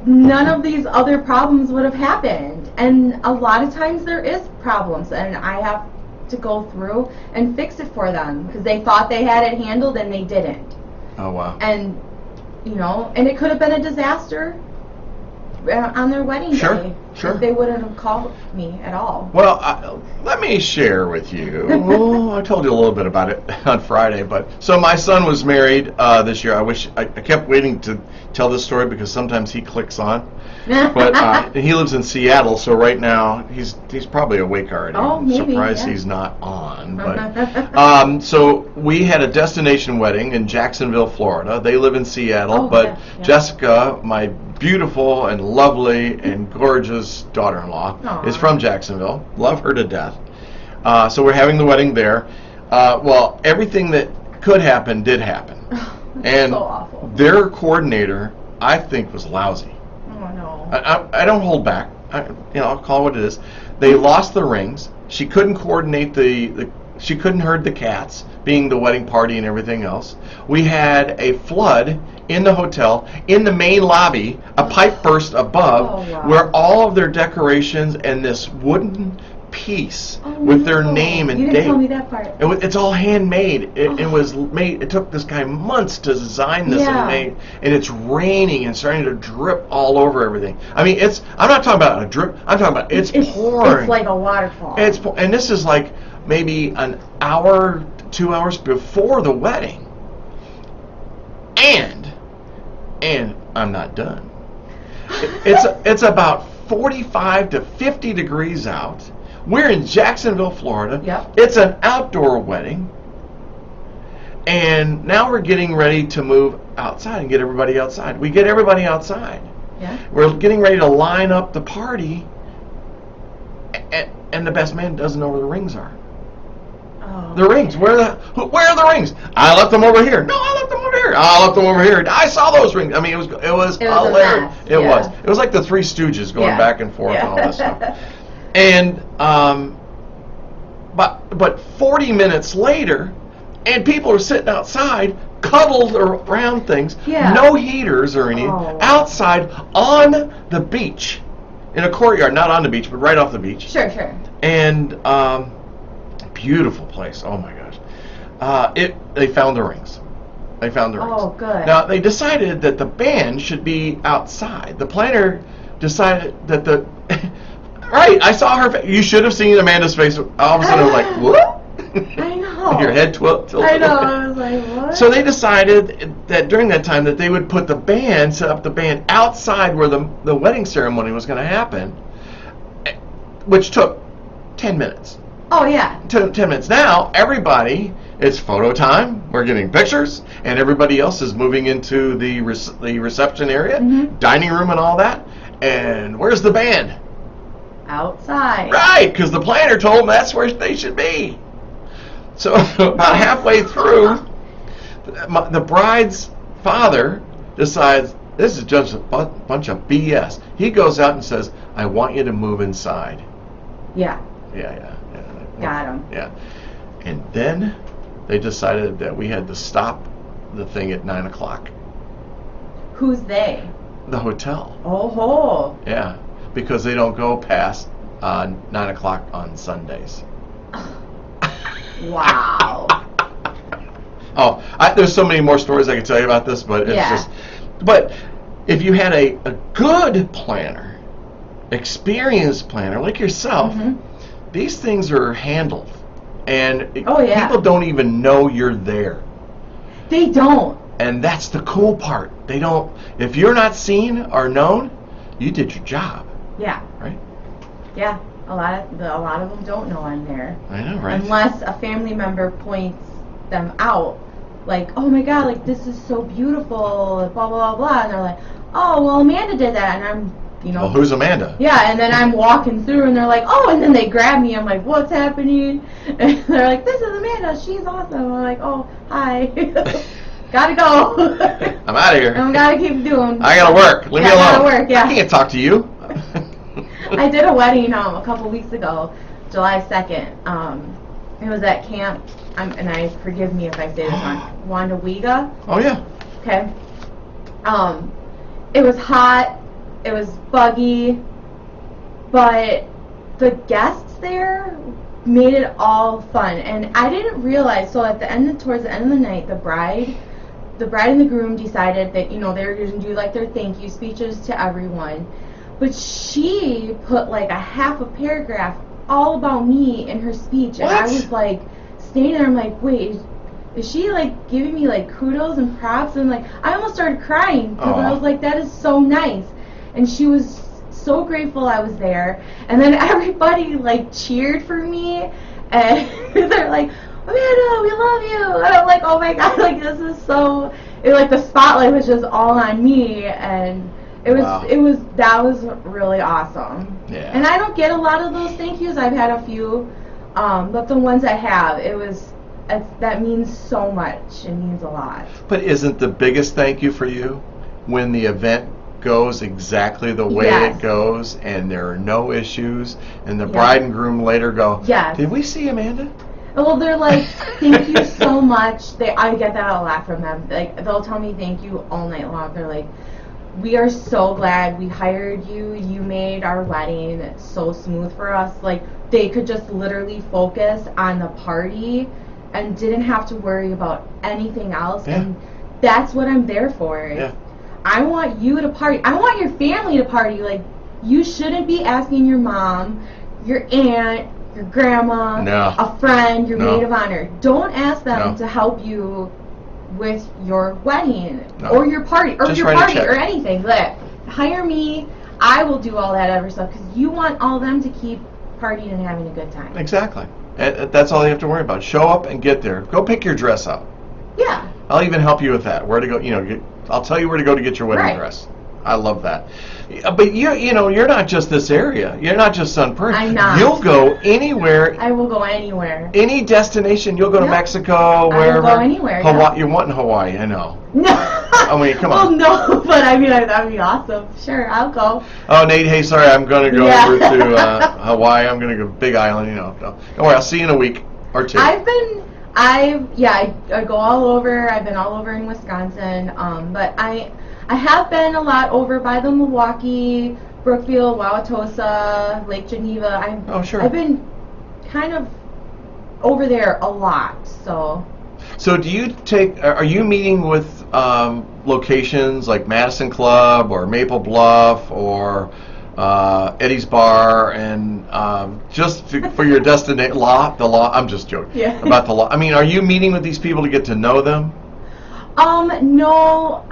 none of these other problems would have happened. And a lot of times there is problems, and I have to go through and fix it for them, because they thought they had it handled and they didn't. Oh wow. And and it could have been a disaster on their wedding day. Sure. If they wouldn't have called me at all. Well, let me share with you. I told you a little bit about it on Friday, but so my son was married this year. I kept waiting to tell this story because sometimes he clicks on. But he lives in Seattle, so right now he's probably awake already. Oh, maybe. I'm surprised he's not on. But so we had a destination wedding in Jacksonville, Florida. They live in Seattle, Jessica, my beautiful and lovely and gorgeous daughter-in-law Aw. is from Jacksonville. Love her to death. So we're having the wedding there. Well, everything that could happen did happen. And so awful. their coordinator, I think, was lousy. Oh no. I don't hold back. I'll call it what it is. They lost the rings. She couldn't coordinate she couldn't herd the cats, being the wedding party and everything else. We had a flood in the hotel, in the main lobby, a pipe burst above, Oh, wow. where all of their decorations and this wooden piece Oh, with their no. name and you date. didn't tell me that part. It's all handmade. It was made. It took this guy months to design this, Yeah. and it's raining and starting to drip all over everything. I mean, I'm not talking about a drip. I'm talking about it's pouring. It's like a waterfall. And this is like maybe an hour, 2 hours before the wedding. And I'm not done. It's about 45 to 50 degrees out. We're in Jacksonville, Florida. Yep. It's an outdoor wedding. And now we're getting ready to move outside and get everybody outside. We get everybody outside. Yeah. We're getting ready to line up the party. And the best man doesn't know where the rings are. Oh. The rings. Where are the rings? I left them over here. No, I left them over here. I left them over here. I saw those rings. I mean, it was hilarious. a mess. It Yeah. was. It was like the Three Stooges going Yeah. back and forth Yeah. and all this stuff. And but 40 minutes later, and people are sitting outside, cuddled around things, Yeah. no heaters or anything, Oh. outside on the beach, in a courtyard, not on the beach, but right off the beach. Sure. And beautiful place. Oh my gosh. They found the rings. They found the rings. Oh, good. Now they decided that the band should be outside. The planner decided that the right. I saw her. You should have seen Amanda's face. All of a sudden, I was like, "What?" I know. Your head tilted. I know. I was like, what? So they decided that during that time that they would put set up the band outside where the wedding ceremony was going to happen, which took 10 minutes. Oh yeah. 10 minutes. Now, everybody, it's photo time. We're getting pictures, and everybody else is moving into the reception area, Mhm. dining room and all that. And where's the band? Outside. Right, because the planner told them that's where they should be. So about halfway through, the bride's father decides this is just a bunch of BS. He goes out and says, I want you to move inside. Yeah. Yeah. Got him. Yeah. And then they decided that we had to stop the thing at 9 o'clock. Who's they? The hotel. Oh ho. Yeah. Because they don't go past 9 o'clock on Sundays. Wow. Oh, there's so many more stories I could tell you about this, but it's Yeah. But if you had a good planner, experienced planner like yourself, Mhm. these things are handled, and Oh, yeah. people don't even know you're there. They don't. And that's the cool part. They don't. If you're not seen or known, you did your job, Yeah. right? Yeah. A lot of them don't know I'm there. I know, right? Unless a family member points them out, like, oh my God, like this is so beautiful, blah blah blah blah, and they're like, oh well, Amanda did that, and I'm, Well, who's Amanda? yeah, and then I'm walking through, and they're like, oh, and then they grab me, I'm like, what's happening? And they're like, this is Amanda, she's awesome. I'm like, oh, hi, gotta go. I'm out of here. I gotta keep doing. I gotta work. Leave me Yeah, I alone. gotta work, yeah. I can't talk to you. I did a wedding a couple weeks ago, July 2nd. It was at camp, and I forgive me if I say this wrong, Wandawega. Oh yeah. Okay. It was hot, it was buggy, but the guests there made it all fun. And I didn't realize, so towards the end of the night, the bride and the groom decided that, they were going to do like their thank you speeches to everyone. But she put like a half a paragraph all about me in her speech. And I What? was like, standing there, I'm like, wait, is she like giving me like kudos and props? And like, I almost started crying because I Aw. was like, that is so nice. And she was so grateful I was there. And then everybody like cheered for me. And they're like, Amanda, we love you. And I'm like, oh my God, like this is so, like the spotlight was just all on me. And That was really awesome. Yeah. And I don't get a lot of those thank yous. I've had a few, but the ones I have, that means so much. It means a lot. But isn't the biggest thank you for you when the event goes exactly the way Yes. it goes and there are no issues and the bride and groom later go, Yes. did we see Amanda? Well, they're like, thank you so much. I get that a lot from them. Like, they'll tell me thank you all night long. They're like, we are so glad we hired you. You made our wedding so smooth for us. Like, they could just literally focus on the party and didn't have to worry about anything else. Yeah. And that's what I'm there for. Yeah. I want you to party. I want your family to party. Like, you shouldn't be asking your mom, your aunt, your grandma, No. a friend, your No. maid of honor. Don't ask them No. to help you with your wedding No. or your party or Just your write a party check. or anything. Like, hire me. I will do all that other stuff because you want all them to keep partying and having a good time. Exactly. And that's all you have to worry about. Show up and get there. Go pick your dress up. Yeah. I'll even help you with that. Where to go, I'll tell you where to go to get your wedding Right. dress. I love that. But you're not just this area. You're not just Sun Prairie. I'm not. You'll go anywhere, I will go anywhere. any destination. You'll go to Yeah. Mexico, wherever. go anywhere, Hawaii. yeah. You're wanting Hawaii, I know. No. I mean, come Well, on. no, but I mean, that'd be awesome. Sure, I'll go. Oh, Nate, hey, sorry, I'm going to go Yeah. over to Hawaii. I'm going to go Big Island, No. Don't worry, I'll see you in a week or two. I go all over. I've been all over in Wisconsin, but I have been a lot over by the Milwaukee, Brookfield, Wauwatosa, Lake Geneva. Oh, sure. I've been kind of over there a lot, so. So are you meeting with locations like Madison Club or Maple Bluff or Eddie's Bar and just for your destination, I'm just joking. Yeah. About the law. I mean, are you meeting with these people to get to know them? No,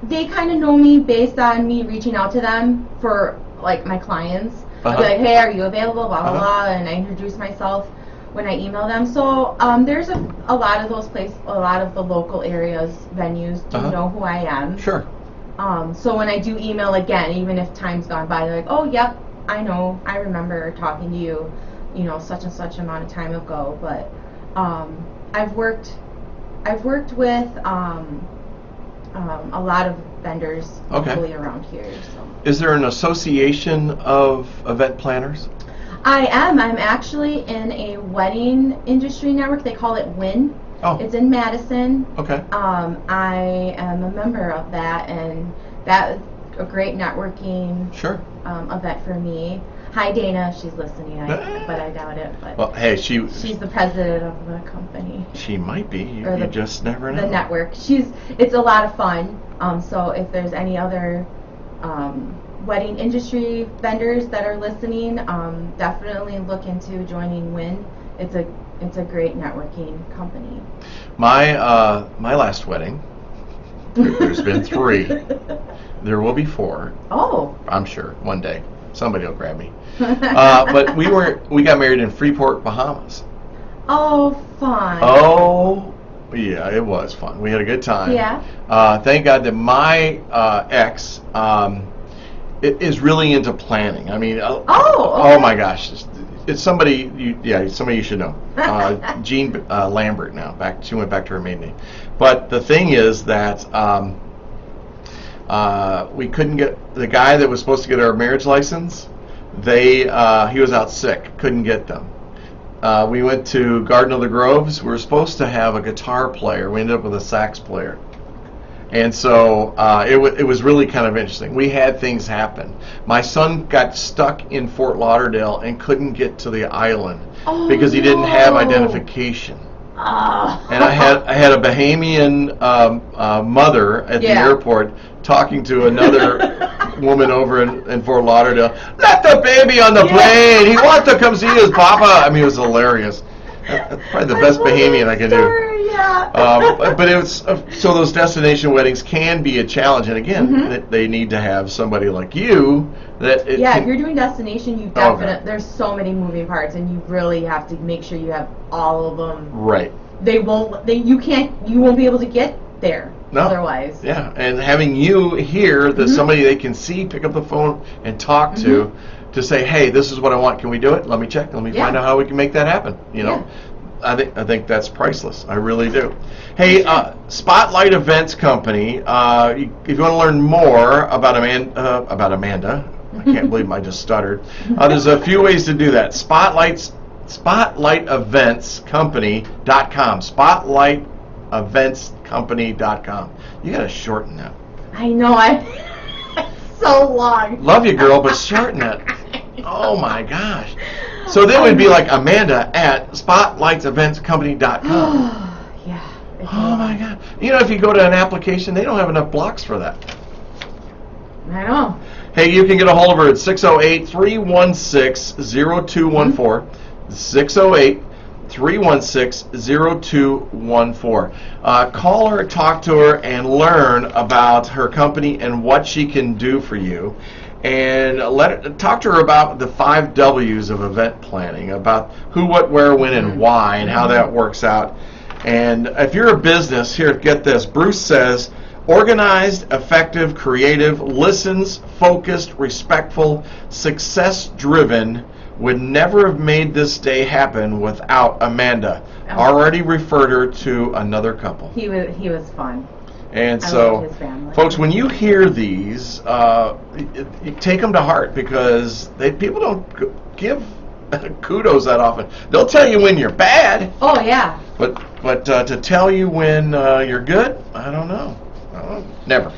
they kind of know me based on me reaching out to them for, like, my clients. I'll be like, hey, are you available, blah, blah, blah, and I introduce myself when I email them. So, there's a lot of those places, a lot of the local areas, venues do know who I am. Sure. So when I do email again, even if time's gone by, they're like, oh, yep, I know, I remember talking to you, such and such amount of time ago. But I've worked with a lot of vendors locally around here. So. Is there an association of event planners? I am. I'm actually in a wedding industry network. They call it WIN. Oh. It's in Madison. Okay. I am a member of that, and that is a great networking event for me. Hi, Dana. She's listening, but I doubt it. But well, hey, she's the president of the company. She might be. You just never know. The network. It's a lot of fun. So if there's any other wedding industry vendors that are listening, definitely look into joining WIN. It's a great networking company. My last wedding, there's been 3. There will be 4. Oh. I'm sure one day somebody will grab me. But we got married in Freeport, Bahamas. Oh, fun. Oh, yeah, it was fun. We had a good time. Yeah. Thank God that my ex is really into planning. I mean, okay. Oh my gosh, it's somebody you should know. Jean Lambert now. She went back to her maiden name. But the thing is that we couldn't get the guy that was supposed to get our marriage license. He was out sick, couldn't get them. We went to Garden of the Groves. We were supposed to have a guitar player. We ended up with a sax player. And so it was really kind of interesting. We had things happen. My son got stuck in Fort Lauderdale and couldn't get to the island because he didn't have identification. And I had a Bahamian mother at the airport talking to another woman over in Fort Lauderdale. Let the baby on the plane. He wants to come see his papa. I mean, it was hilarious. That's probably the best Bahamian I can do. But it was so those destination weddings can be a challenge, and again, they need to have somebody like you that. If you're doing destination, you definitely there's so many moving parts, and you really have to make sure you have all of them. Right. You won't be able to get there. No. otherwise. Yeah, and having you here, that somebody they can see, pick up the phone and talk to say, hey, this is what I want. Can we do it? Let me check. Let me find out how we can make that happen. You know, I think that's priceless. I really do. Hey, Spotlight Events Company. If you want to learn more about Amanda, I can't believe I just stuttered. There's a few ways to do that. SpotlightEventsCompany.com. SpotlightEventsCompany.com. You got to shorten that. I know. It's so long. Love you, girl, but shorten it. Oh my gosh. So then it would be like Amanda at SpotlightEventsCompany.com. Yeah. Oh my God. You know, if you go to an application, they don't have enough blocks for that. I know. Hey, you can get a hold of her at 608-316-0214. 608-316-0214. Call her, talk to her, and learn about her company and what she can do for you. And talk to her about the 5 W's of event planning, about who, what, where, when, and why, and how that works out. And if you're a business, here, get this. Bruce says, organized, effective, creative, listens, focused, respectful, success-driven, would never have made this day happen without Amanda. Already referred her to another couple. He was fun. And I so, love his family. folks, when you hear these, you take them to heart, because people don't give kudos that often. They'll tell you when you're bad. Oh yeah. But to tell you when you're good, I don't know. Never.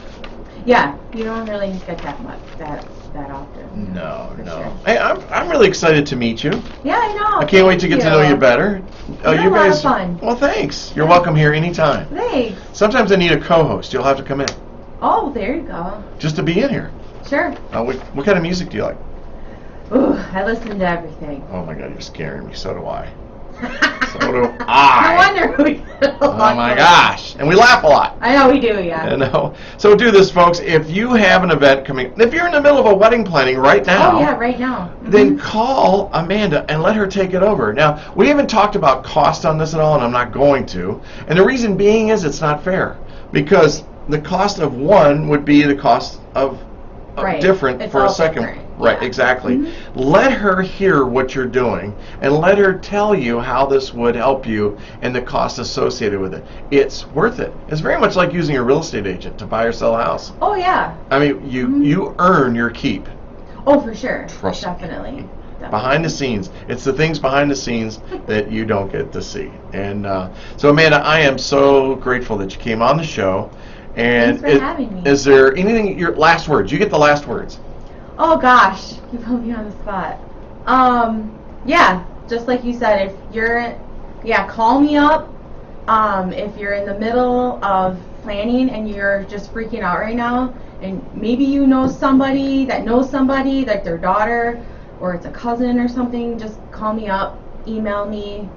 Yeah, you don't really get that much that often. No. Sure. Hey, I'm really excited to meet you. Yeah, I know. I can't wait to get to know you better. You're You a lot guys. of fun. Well, thanks. You're welcome here anytime. Thanks. Sometimes I need a co-host. You'll have to come in Oh, there you go. just to be in here. Sure. What kind of music do you like? Ooh, I listen to everything. Oh my God, you're scaring me. So do I. So No do I. wonder we get Oh along my so gosh. And we laugh a lot. I know we do, yeah. I know. So do this, folks. If you have an event coming, if you're in the middle of a wedding planning right now, Oh yeah, right now. then call Amanda and let her take it over. Now, we haven't talked about cost on this at all, and I'm not going to. And the reason being is it's not fair, because the cost of one would be the cost of Right. different It's for a all second. different. Right, Yeah. exactly. Let her hear what you're doing, and let her tell you how this would help you and the cost associated with it. It's worth it. It's very much like using a real estate agent to buy or sell a house. Oh yeah. I mean, you earn your keep. Oh, for sure. Trust me. Definitely. Behind the scenes. It's the things behind the scenes that you don't get to see. And so, Amanda, I am so grateful that you came on the show. And Thanks for having me. Is there anything, your last words? You get the last words. Oh gosh, you put me on the spot. Yeah, just like you said, call me up. If you're in the middle of planning and you're just freaking out right now, and maybe you know somebody, like their daughter, or it's a cousin or something, just call me up, email me.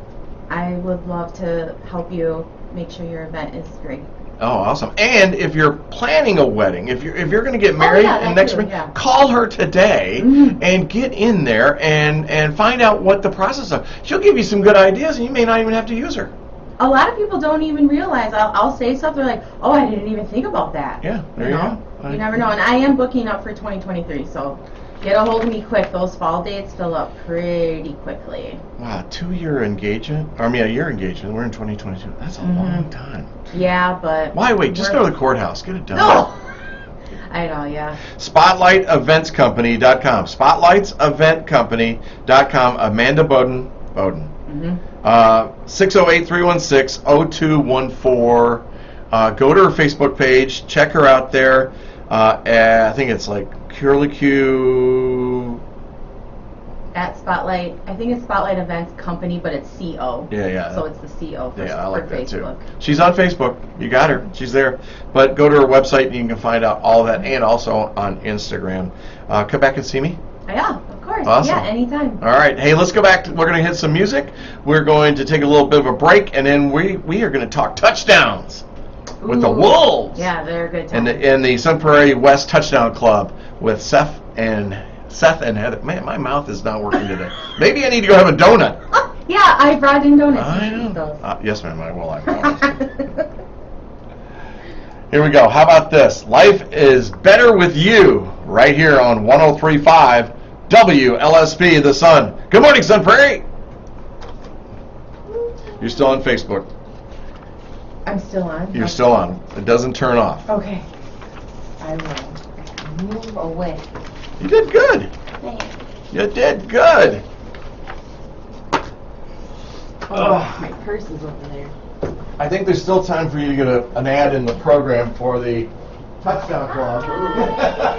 I would love to help you make sure your event is great. Oh, awesome. And if you're planning a wedding, if you're going to get married in next week, call her today and get in there and find out what the process is. She'll give you some good ideas, and you may not even have to use her. A lot of people don't even realize. I'll say stuff, they're like, oh, I didn't even think about that. Yeah, there you go. You never know. And I am booking up for 2023, so get a hold of me quick. Those fall dates fill up pretty quickly. Wow, 2-year engagement? A year engagement. We're in 2022. That's a long time. Yeah, but... Why wait? Just go to the courthouse. Get it done. No! I know, yeah. SpotlightEventsCompany.com. SpotlightEventCompany.com. Amanda Bowden. 608-316-0214. Go to her Facebook page. Check her out there. I think it's like Curlicue. At Spotlight, I think it's Spotlight Events Company, but it's CO. Yeah. So it's the CO for, I like that Facebook. too. She's on Facebook. You got her. She's there. But go to her website and you can find out all of that, and also on Instagram. Come back and see me. Yeah, of course. Awesome. Yeah, anytime. All right. Hey, let's go back. We're going to hit some music. We're going to take a little bit of a break, and then we are going to talk touchdowns with the Wolves. Yeah, they're a good time. In the Sun Prairie West Touchdown Club with Seth and Heather. Man, my mouth is not working today. Maybe I need to go have a donut. Yeah, I brought in donuts. I know. Yes, ma'am, I will. I promise. Here we go. How about this? Life is better with you right here on 103.5 WLSP, The Sun. Good morning, Sun Prairie. You're still on Facebook. I'm still on. You're still on. It doesn't turn off. Okay. I will move away. You did good. Thanks. You did good. Oh, my purse is over there. I think there's still time for you to get an ad in the program for the touchdown club.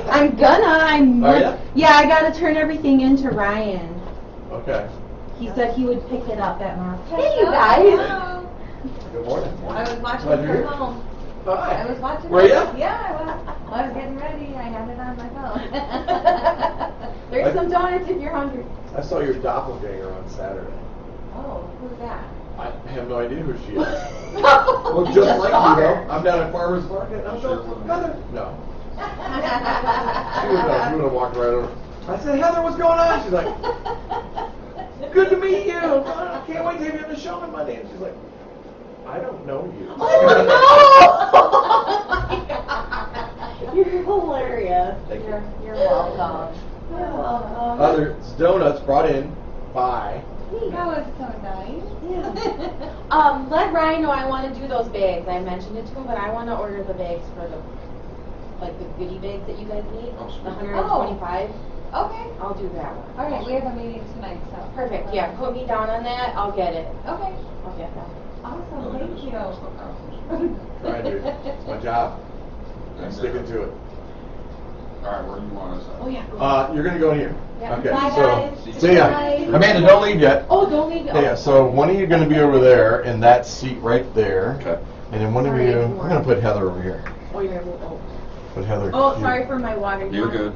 I'm gonna. Are ya? Yeah, I gotta turn everything into Ryan. Okay. He said he would pick it up at my. Hello. Hey, you guys. Hello. Good morning. I was watching Glad it you're from here. home. Hi. I was watching Were it. ya? Yeah, I was. While I was getting ready, I had it on my phone. There's some donuts if you're hungry. I saw your doppelganger on Saturday. Oh, who's that? I have no idea who she is. Well, just like you, though. I'm down at Farmer's Market. I'm sure Heather. No. She would have walked right over. I said, Heather, what's going on? She's like, good to meet you. I can't wait to have you on the show on Monday. And she's like, I don't know you. Oh my God! You're hilarious. Thank you. You're welcome. You're welcome. There's donuts brought in by. That was so nice. Let Ryan know I want to do those bags. I mentioned it to him, but I want to order the bags for the goodie bags that you guys need. The 125. Okay. I'll do that one. All right, we have a meeting tonight, so. Perfect. Yeah, put me down on that. I'll get it. Okay. I'll get that. Awesome, thank you. Trying to. It's my job. I'm sticking to it. All right, where do you want us at? Oh yeah. You're going to go in here. Yeah. Okay. Bye, So, guys. see ya. Bye. Amanda, don't leave yet. Oh, don't leave. Yeah, so one of you are going to be over there in that seat right there. Okay. And then one of Sorry, you, more. I'm going to put Heather over here. Oh, you're gonna move. Put Heather Oh, here. sorry for my water. You're good.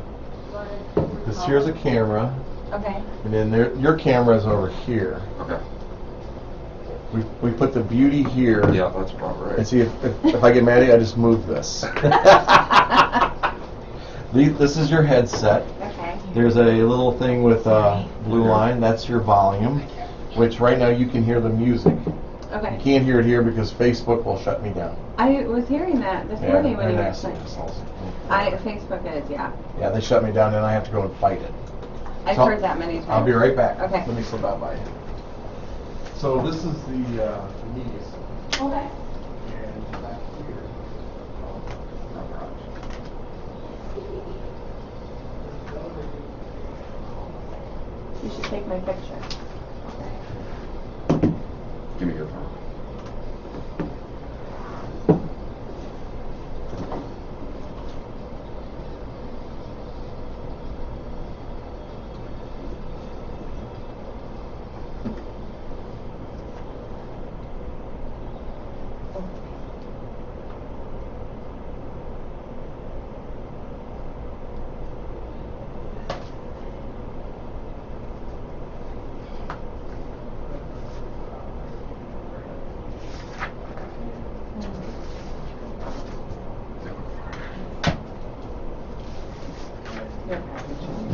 This here's a camera, Okay. and then your camera's over here. Okay. We put the beauty here. Yeah, that's about right. And see, if I get mad at you, I just move this. This is your headset. Okay. There's a little thing with a blue line. That's your volume, which right now you can hear the music. You Okay. can't hear it here because Facebook will shut me down. I was hearing that this morning when they're you were nasty. saying. Facebook is, yeah. Yeah, they shut me down, and I have to go and fight it. I've So, heard that many times. I'll be right back. Okay. Let me slip out by you. So this is the media center. Okay. And back here. You should take my picture. Give me your phone. Your package.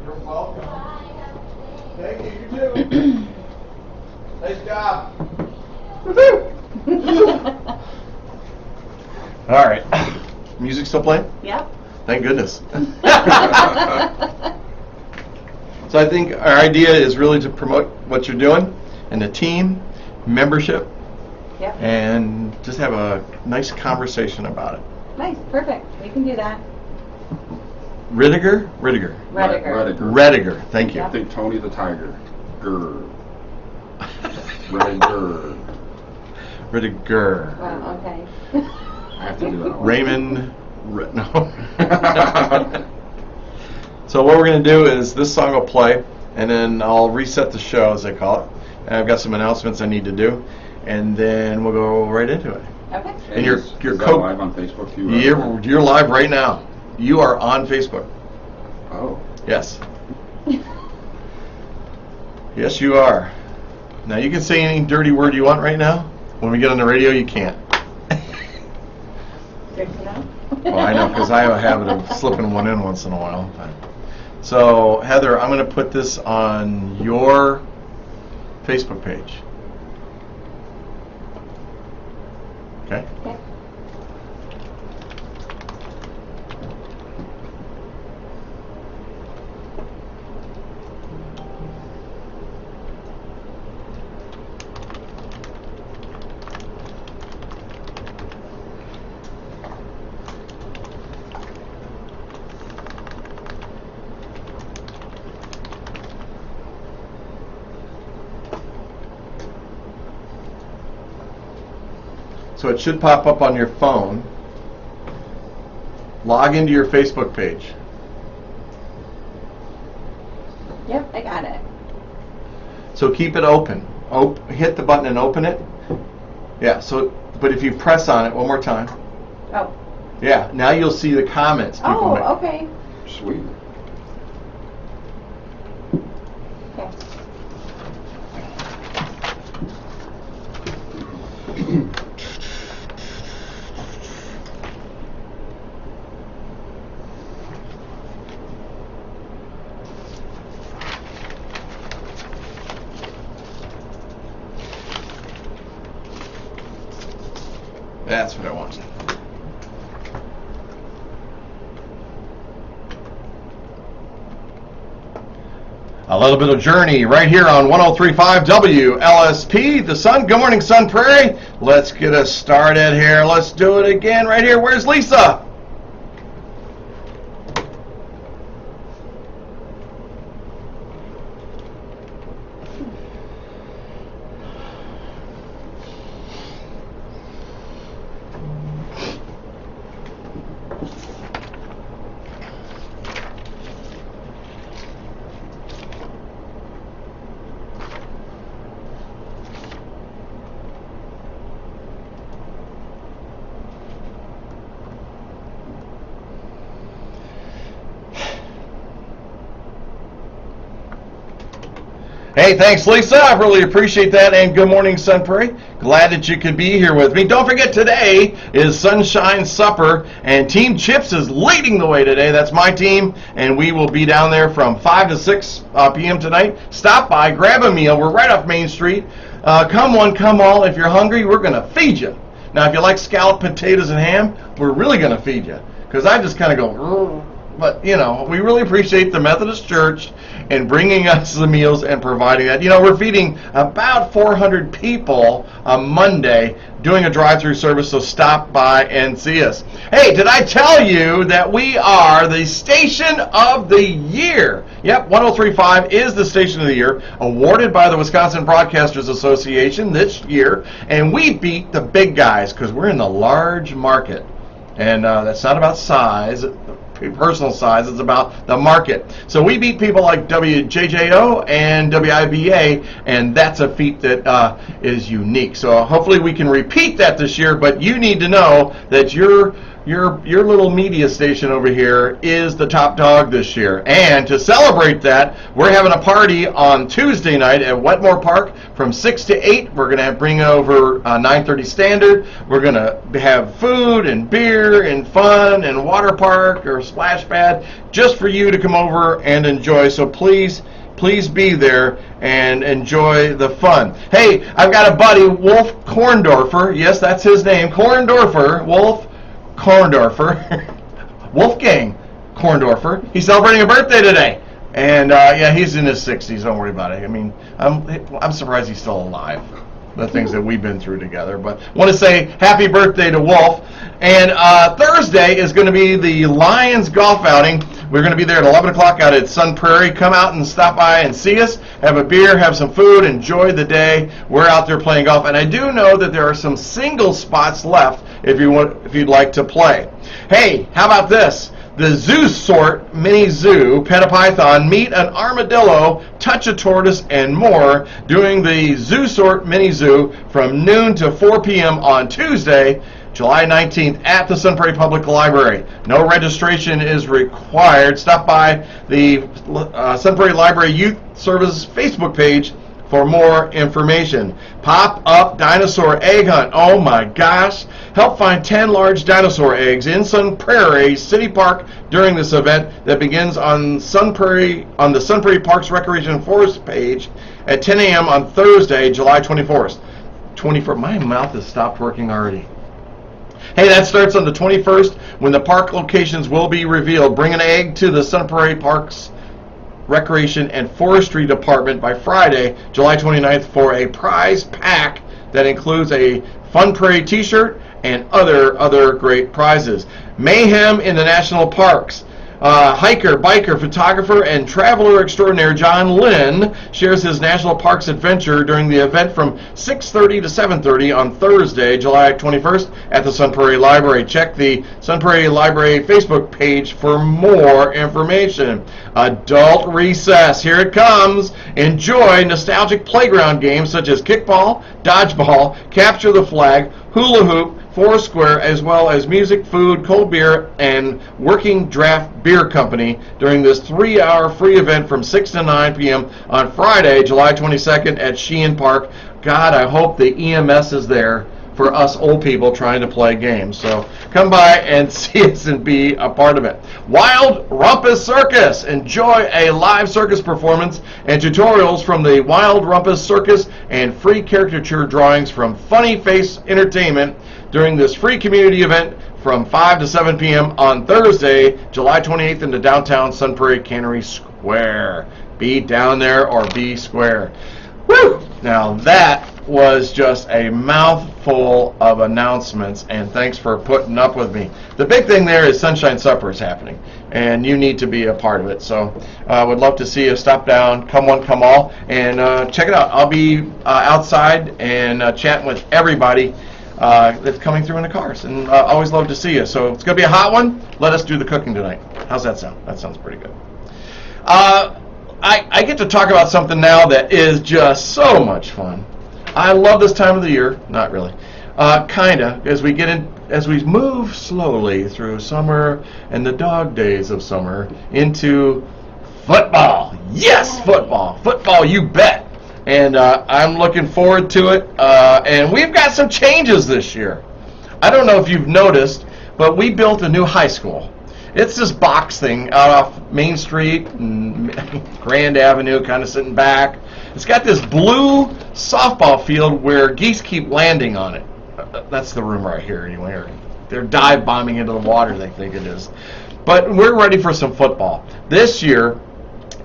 You're welcome. Thank you. You too. Nice job. All right. Music still playing? Yep. Thank goodness. So I think our idea is really to promote what you're doing and the team, membership, Yep. and just have a nice conversation about it. Nice, perfect. We can do that. Rediger? Rediger. Thank you. I think Tony the Tiger. Grr. Rediger. Rittiger. Wow, okay. I have to do that one. Raymond. No. So what we're going to do is this song will play, and then I'll reset the show, as they call it. And I've got some announcements I need to do, and then we'll go right into it. Okay. And your Is your that live on Facebook too? You're live right now. You are on Facebook. Oh. Yes. Yes, you are. Now you can say any dirty word you want right now. When we get on the radio, you can't. Good to know. Well, I know, because I have a habit of slipping one in once in a while. So, Heather, I'm going to put this on your Facebook page. Okay? Okay. So it should pop up on your phone. Log into your Facebook page. Yep, I got it. So keep it open. Hit the button and open it. Yeah, so, but if you press on it one more time. Oh. Yeah, now you'll see the comments people Oh, make. okay. Sweet. Okay. That's what I want. A little bit of Journey right here on 103.5 WLSP, the Sun. Good morning, Sun Prairie. Let's get us started here. Let's do it again right here. Where's Lisa? Hey, thanks, Lisa. I really appreciate that. And good morning, Sun Prairie. Glad that you could be here with me. Don't forget, today is Sunshine Supper, and Team Chips is leading the way today. That's my team, and we will be down there from 5 to 6 p.m. tonight. Stop by, grab a meal. We're right off Main Street. Come one, come all. If you're hungry, we're going to feed you. Now, if you like scalloped potatoes and ham, we're really going to feed you, because I just kind of go, but, you know, we really appreciate the Methodist Church and bringing us the meals and providing that. You know, we're feeding about 400 people on Monday doing a drive-through service, so stop by and see us. Hey, did I tell you that we are the Station of the Year? Yep, 103.5 is the Station of the Year, awarded by the Wisconsin Broadcasters Association this year, and we beat the big guys because we're in the large market. And that's not about size, personal size, it's about the market. So we beat people like WJJO and WIBA, and that's a feat that is unique. So hopefully we can repeat that this year, but you need to know that your little media station over here is the top dog this year. And to celebrate that, we're having a party on Tuesday night at Wetmore Park from 6 to 8. We're going to bring over 9:30 Standard. We're going to have food and beer and fun and water park or splash pad just for you to come over and enjoy. So please be there and enjoy the fun. Hey, I've got a buddy, Wolf Korndorfer. Yes, that's his name. Korndorfer. Wolf Korndorfer. Wolfgang Korndorfer. He's celebrating a birthday today. And yeah, he's in his 60s. Don't worry about it. I mean, I'm surprised he's still alive. The things that we've been through together. But want to say happy birthday to Wolf. And Thursday is going to be the Lions golf outing. We're going to be there at 11 o'clock out at Sun Prairie. Come out and stop by and see us. Have a beer, have some food, enjoy the day. We're out there playing golf. And I do know that there are some single spots left if you'd like to play. Hey, how about this? The Zoo Sort Mini Zoo, Pet a Python, Meet an Armadillo, Touch a Tortoise, and more doing the Zoo Sort Mini Zoo from noon to 4 p.m. on Tuesday, July 19th at the Sun Prairie Public Library. No registration is required. Stop by the Sun Prairie Library Youth Service Facebook page for more information. Pop-up Dinosaur Egg Hunt. Oh my gosh. Help find 10 large dinosaur eggs in Sun Prairie City Park during this event that begins on the Sun Prairie Parks Recreation and Forest page at 10 a.m. on Thursday, July 24th. My mouth has stopped working already. Hey, that starts on the 21st when the park locations will be revealed. Bring an egg to the Sun Prairie Parks Recreation and Forestry Department by Friday, July 29th for a prize pack that includes a Fun Prairie t-shirt and other great prizes. Mayhem in the National Parks. Hiker, biker, photographer, and traveler extraordinaire John Lynn shares his National Parks adventure during the event from 6:30 to 7:30 on Thursday, July 21st at the Sun Prairie Library. Check the Sun Prairie Library Facebook page for more information. Adult Recess, here it comes. Enjoy nostalgic playground games such as kickball, dodgeball, capture the flag, hula hoop, Foursquare, as well as music, food, cold beer, and Working Draft Beer Company during this 3-hour free event from 6 to 9 p.m. on Friday, July 22nd at Sheehan Park. God, I hope the EMS is there for us old people trying to play games. So come by and see us and be a part of it. Wild Rumpus Circus. Enjoy a live circus performance and tutorials from the Wild Rumpus Circus and free caricature drawings from Funny Face Entertainment during this free community event from 5 to 7 p.m. on Thursday, July 28th in the downtown Sun Prairie Cannery Square. Be down there or be square. Woo! Now that was just a mouthful of announcements, and thanks for putting up with me. The big thing there is Sunshine Supper is happening, and you need to be a part of it. So I would love to see you stop down, come one, come all, and check it out. I'll be outside and chatting with everybody that's coming through in the cars, and always love to see you. So it's going to be a hot one. Let us do the cooking tonight. How's that sound? That sounds pretty good. I get to talk about something now that is just so much fun. I love this time of the year. Not really. Kinda, as we move slowly through summer and the dog days of summer into football. Yes, football. Football, you bet. And I'm looking forward to it. And we've got some changes this year. I don't know if you've noticed, but we built a new high school. It's this box thing out off Main Street and Grand Avenue, kind of sitting back. It's got this blue softball field where geese keep landing on it. That's the rumor I hear anyway. They're dive bombing into the water, they think it is. But we're ready for some football. This year,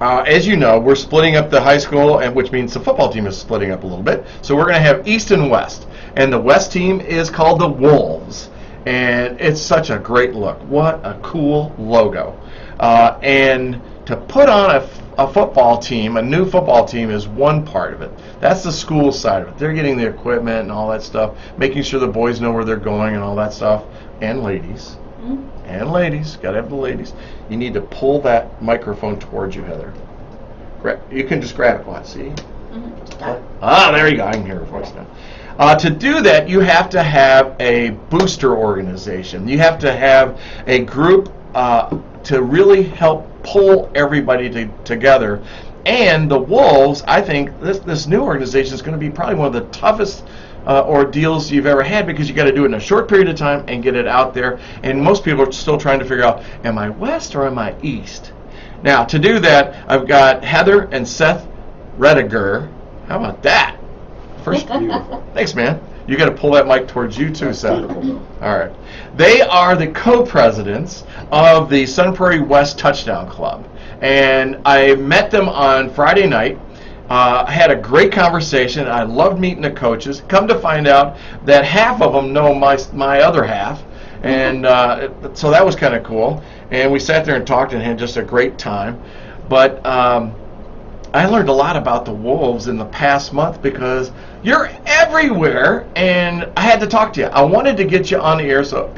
as you know, we're splitting up the high school, and which means the football team is splitting up a little bit. So we're going to have East and West. And the West team is called the Wolves. And it's such a great look. What a cool logo. And to put on a football team, a new football team, is one part of it. That's the school side of it. They're getting the equipment and all that stuff, making sure the boys know where they're going and all that stuff. And ladies. And ladies. Got to have the ladies. You need to pull that microphone towards you, Heather. You can just grab it. Watch, see? There you go. I can hear her voice now. To do that, you have to have a booster organization. You have to have a group to really help pull everybody together. And the Wolves, I think, this new organization is going to be probably one of the toughest ordeals you've ever had, because you got to do it in a short period of time and get it out there. And most people are still trying to figure out, am I West or am I East? Now, to do that, I've got Heather and Seth Rediger. How about that? First, thanks, man. You got to pull that mic towards you too, Seth. All right. They are the co-presidents of the Sun Prairie West Touchdown Club, and I met them on Friday night. I had a great conversation. I loved meeting the coaches. Come to find out that half of them know my other half, And so that was kind of cool. And we sat there and talked and had just a great time. But I learned a lot about the wolves in the past month because you're everywhere, and I had to talk to you. I wanted to get you on the air so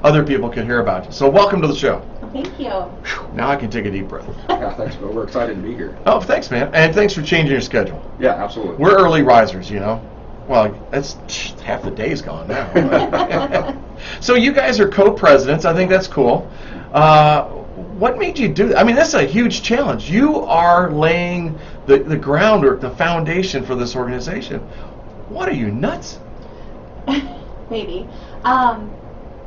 other people could hear about you. So welcome to the show. Thank you. Whew, now I can take a deep breath. Yeah, thanks, Bill. We're excited to be here. Oh, thanks, man. And thanks for changing your schedule. Yeah, absolutely. We're early risers, you know. Well, that's half the day's gone now. So you guys are co-presidents. I think that's cool. What made you do that? I mean, that's a huge challenge. You are laying the groundwork, the foundation for this organization. What are you, nuts? Maybe.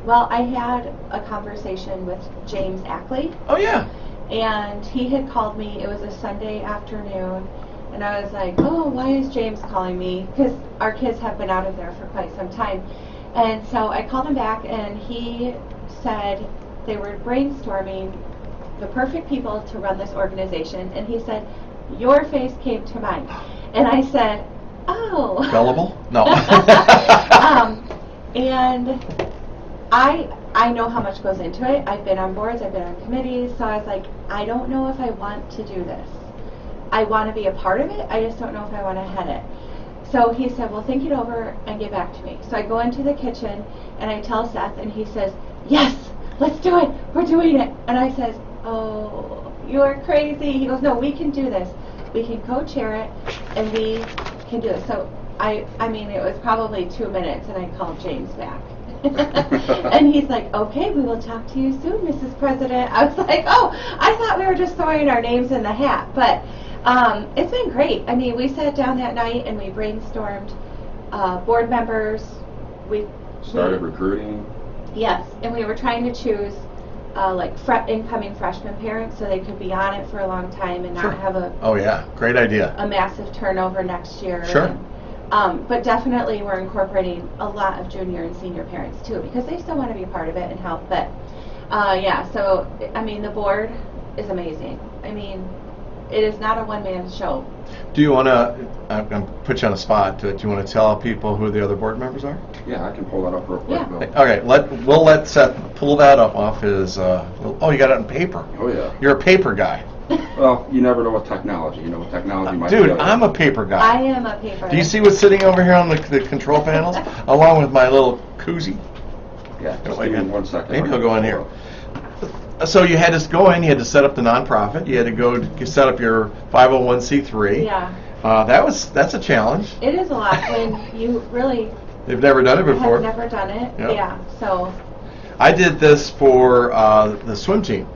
Well, I had a conversation with James Ackley, Oh, yeah. and he had called me. It was a Sunday afternoon, and I was like, oh, why is James calling me? Because our kids have been out of there for quite some time. And so I called him back, and he said they were brainstorming the perfect people to run this organization, and he said, your face came to mind. And I said, oh. Gullible? No. And I know how much goes into it. I've been on boards, I've been on committees, so I was like, I don't know if I want to do this. I want to be a part of it, I just don't know if I want to head it. So he said, well, think it over and get back to me. So I go into the kitchen and I tell Seth, and he says, yes, let's do it, we're doing it. And I says, oh, you're crazy. He goes, no, we can do this. We can co-chair it, and we can do it. So I mean, it was probably 2 minutes, and I called James back. And he's like, okay, we will talk to you soon, Mrs. President. I was like, oh, I thought we were just throwing our names in the hat. But it's been great. I mean, we sat down that night, and we brainstormed board members. We Started recruiting. Yes, and we were trying to choose incoming freshman parents so they could be on it for a long time and not Sure. have Oh, yeah. Great idea. a massive turnover next year. Sure. And, but definitely we're incorporating a lot of junior and senior parents too, because they still want to be part of it and help. But yeah, so I mean, the board is amazing. I mean, it is not a one-man show. Do you want to, I'm going to put you on the spot, do you want to tell people who the other board members are? Yeah, I can pull that up real quick, Yeah. Bill. Okay, we'll let Seth pull that up off his, oh, you got it on paper. Oh, yeah. You're a paper guy. Well, you never know with technology. You know, with technology might Dude, be I'm a paper guy. I am a paper. Do you see what's sitting over here on the control panels? Along with my little koozie. Yeah, just Wait, give me man. 1 second. Maybe he'll go in here. So you had to go in, you had to set up the nonprofit, you had to go set up your 501c3. Yeah, That's a challenge. it is a lot when you really They've never done it before. have never done it. Yep. Yeah, so I did this for the swim team.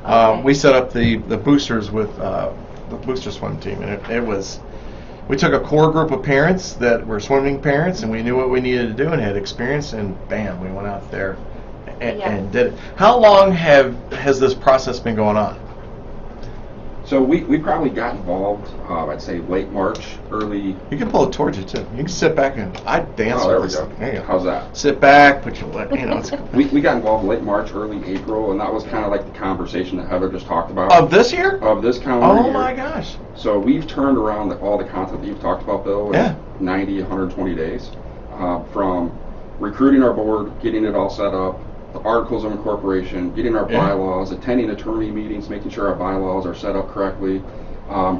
Okay. We set up the boosters with the booster swim team, and it was. We took a core group of parents that were swimming parents, and we knew what we needed to do and had experience, and bam, we went out there and did it. How long has this process been going on? So we probably got involved, I'd say late March, early. You can pull it towards you too. You can sit back and I dance. Oh, there with we this go. thing. There you go. How's that? Sit back, put your it's cool. We got involved late March, early April, and that was kind of like the conversation that Heather just talked about. Of this year? Of this calendar Oh year. my gosh. So we've turned around all the content that you've talked about, Bill, in Yeah. 90, 120 days. From recruiting our board, getting it all set up, the articles of incorporation, getting our Yeah. bylaws, attending attorney meetings, making sure our bylaws are set up correctly,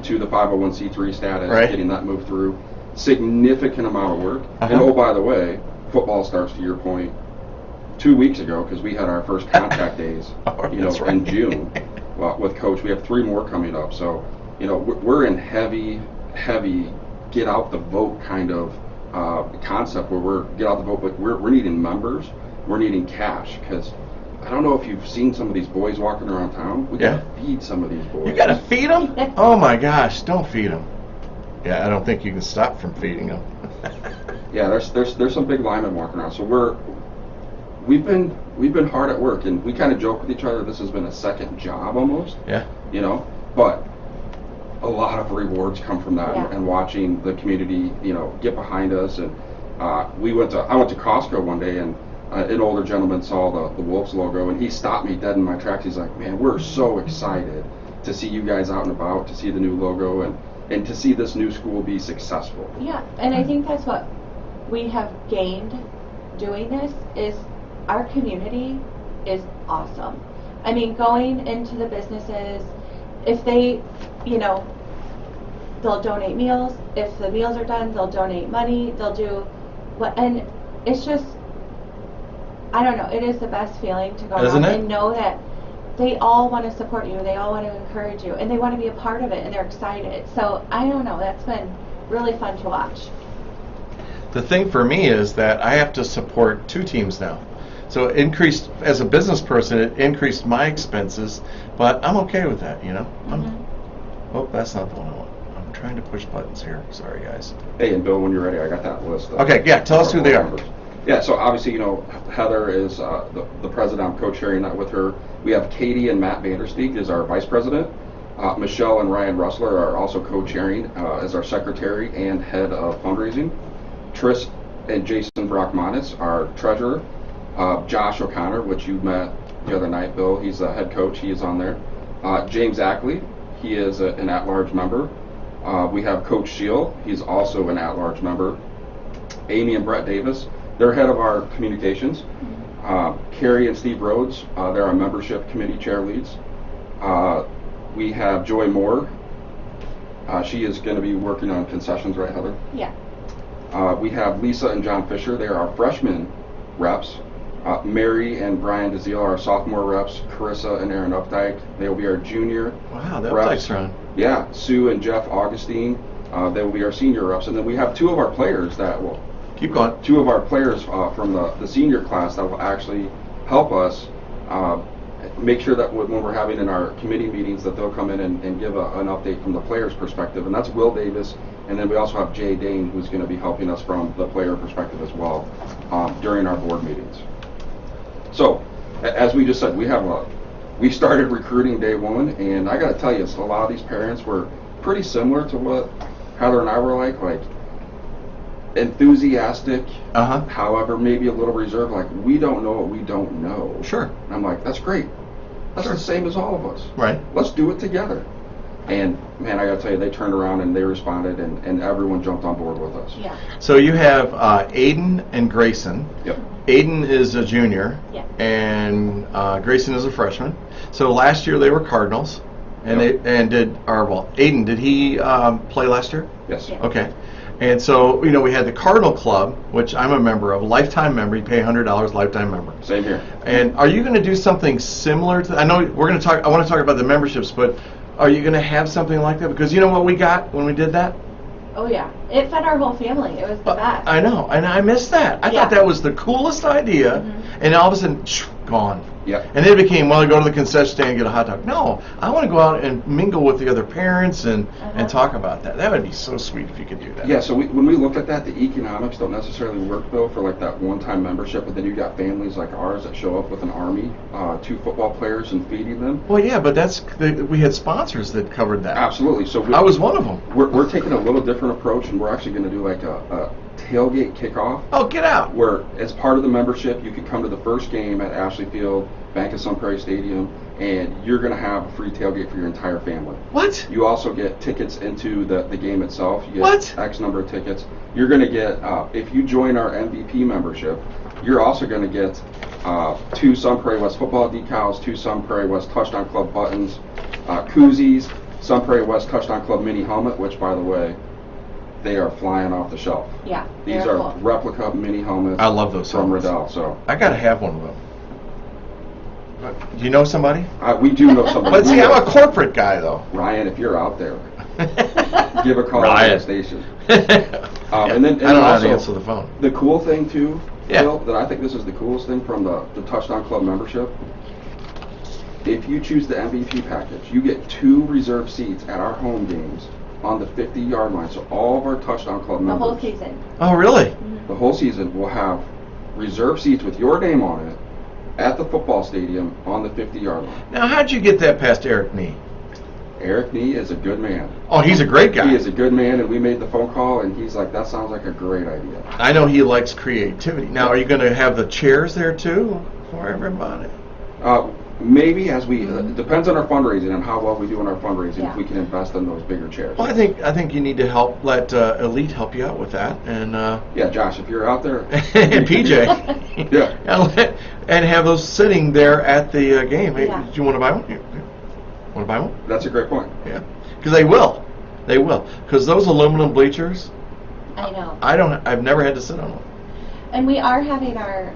to the 501c3 status, Right. getting that moved through. Significant amount of work. Uh-huh. And oh, by the way, football starts, to your point, 2 weeks ago, because we had our first contact days, Oh, you know, that's right. in June. Well, with Coach, we have 3 more coming up. So, you know, we're in heavy get out the vote kind of concept where we're get out the vote, but we're needing members, we're needing cash, because I don't know if you've seen some of these boys walking around town. We Yeah. gotta feed some of these boys. You gotta feed them? Oh my gosh, don't feed them. Yeah, I don't think you can stop from feeding them. Yeah, there's some big linemen walking around. So we've been hard at work, and we kind of joke with each other. This has been a second job almost. Yeah. You know, but a lot of rewards come from that, Yeah. and watching the community, you know, get behind us. And I went to Costco one day, and an older gentleman saw the Wolves logo, and he stopped me dead in my tracks. He's like, "Man, we're so excited to see you guys out and about, to see the new logo, and to see this new school be successful." yeah, and I think that's what we have gained doing this is our community is awesome. I mean, going into the businesses, if they, you know, they'll donate meals. If the meals are done, they'll donate money. They'll do what, and it's just, I don't know, it is the best feeling to go Isn't out it? and know that they all want to support you, they all want to encourage you, and they want to be a part of it, and they're excited. So, I don't know, that's been really fun to watch. The thing for me is that I have to support 2 teams now. So it increased, as a business person, it increased my expenses, but I'm okay with that, you know? Oh, that's not the one I want. I'm trying to push buttons here. Sorry, guys. Hey, and Bill, when you're ready, I got that list. Okay, yeah, tell us who they are. Yeah, so obviously, you know, Heather is the president. I'm co-chairing that with her. We have Katie and Matt Vandersteeg as our vice president. Michelle and Ryan Russler are also co-chairing as our secretary and head of fundraising. Tris and Jason Brockmanis, our treasurer. Josh O'Connor, which you met the other night, Bill, he's the head coach. He is on there. James Ackley, he is an at-large member. We have Coach Shield, he's also an at-large member. Amy and Brett Davis, they're head of our communications. Carrie and Steve Rhodes, they're our membership committee chair leads. We have Joy Moore. She is going to be working on concessions, right, Heather? Yeah. We have Lisa and John Fisher. They are our freshman reps. Mary and Brian DeZiel are our sophomore reps. Carissa and Aaron Updike, they will be our junior Wow, that reps. Updike's around. Yeah, Sue and Jeff Augustine, they will be our senior reps. And then we have 2 of our players that will, Keep going. 2 of our players from the senior class that will actually help us make sure that when we're having in our committee meetings that they'll come in and give an update from the player's perspective. And that's Will Davis, and then we also have Jay Dane, who's going to be helping us from the player perspective as well during our board meetings. So, as we just said, we started recruiting day 1, and I got to tell you, so a lot of these parents were pretty similar to what Heather and I were like enthusiastic, however, maybe a little reserved, like, we don't know what we don't know. Sure. And I'm like, that's great. That's the same as all of us. Right. Let's do it together. And, man, I got to tell you, they turned around and they responded, and everyone jumped on board with us. Yeah. So you have Aiden and Grayson. Yep. Aiden is a junior, Yeah. and Grayson is a freshman. So last year they were Cardinals, and Yep. Aiden, did he play last year? Yes. Yeah. Okay. And so, you know, we had the Cardinal Club, which I'm a member of, lifetime member. You pay $100, lifetime member. Same here. And are you going to do something similar to? I know we're going to talk. I want to talk about the memberships, but are you going to have something like that? Because you know what we got when we did that? Oh, yeah. It fed our whole family. It was the best. I know, and I missed that. I Yeah. thought that was the coolest idea, and all of a sudden, gone. Yep. And then it became, well, I go to the concession stand and get a hot dog. No, I want to go out and mingle with the other parents and talk about that. That would be so sweet if you could do that. Yeah, so when we looked at that, the economics don't necessarily work, Bill, for like that one-time membership, but then you got families like ours that show up with an army, 2 football players and feeding them. Well, yeah, but we had sponsors that covered that. Absolutely. So I was one of them. We're taking a little different approach, and we're actually going to do like a tailgate kickoff. Oh, get out. Where, as part of the membership, you could come to the first game at Ashley Field, Bank of Sun Prairie Stadium, and you're going to have a free tailgate for your entire family. What? You also get tickets into the game itself. You get What? X number of tickets. You're going to get, if you join our MVP membership, you're also going to get 2 Sun Prairie West football decals, 2 Sun Prairie West Touchdown Club buttons, koozies, Sun Prairie West Touchdown Club mini helmet, which, by the way, they are flying off the shelf. Yeah. These they're are cool. replica mini helmets. I love those from helmets. Riddell. So I got to have one of them. Do you know somebody? we do know somebody. But see, I'm a corporate guy, though. Ryan, if you're out there, give a call Ryan. to the station. Yeah, And then I don't know how also, to answer the phone. The cool thing too, Yeah. Bill, that I think this is the coolest thing from the Touchdown Club membership. If you choose the MVP package, you get 2 reserved seats at our home games on the 50-yard line. So all of our Touchdown Club The members, whole season. Oh, really? the whole season, will have reserved seats with your name on it at the football stadium on the 50-yard line. Now, how'd you get that past Eric Nee? Eric Nee is a good man. Oh, he's a great guy. He is a good man, and we made the phone call, and he's like, that sounds like a great idea. I know he likes creativity. Now, are you going to have the chairs there, too, for everybody? Maybe as we depends on our fundraising and how well we do in our fundraising. Yeah. If we can invest in those bigger chairs. Well, I think you need to let Elite help you out with that, and Yeah, Josh, if you're out there, and PJ, yeah. and have those sitting there at the game. Hey, Yeah. do you want to buy one? Want to buy one? That's a great point. Yeah, because they will, because those aluminum bleachers. I know. I've never had to sit on one. And we are having our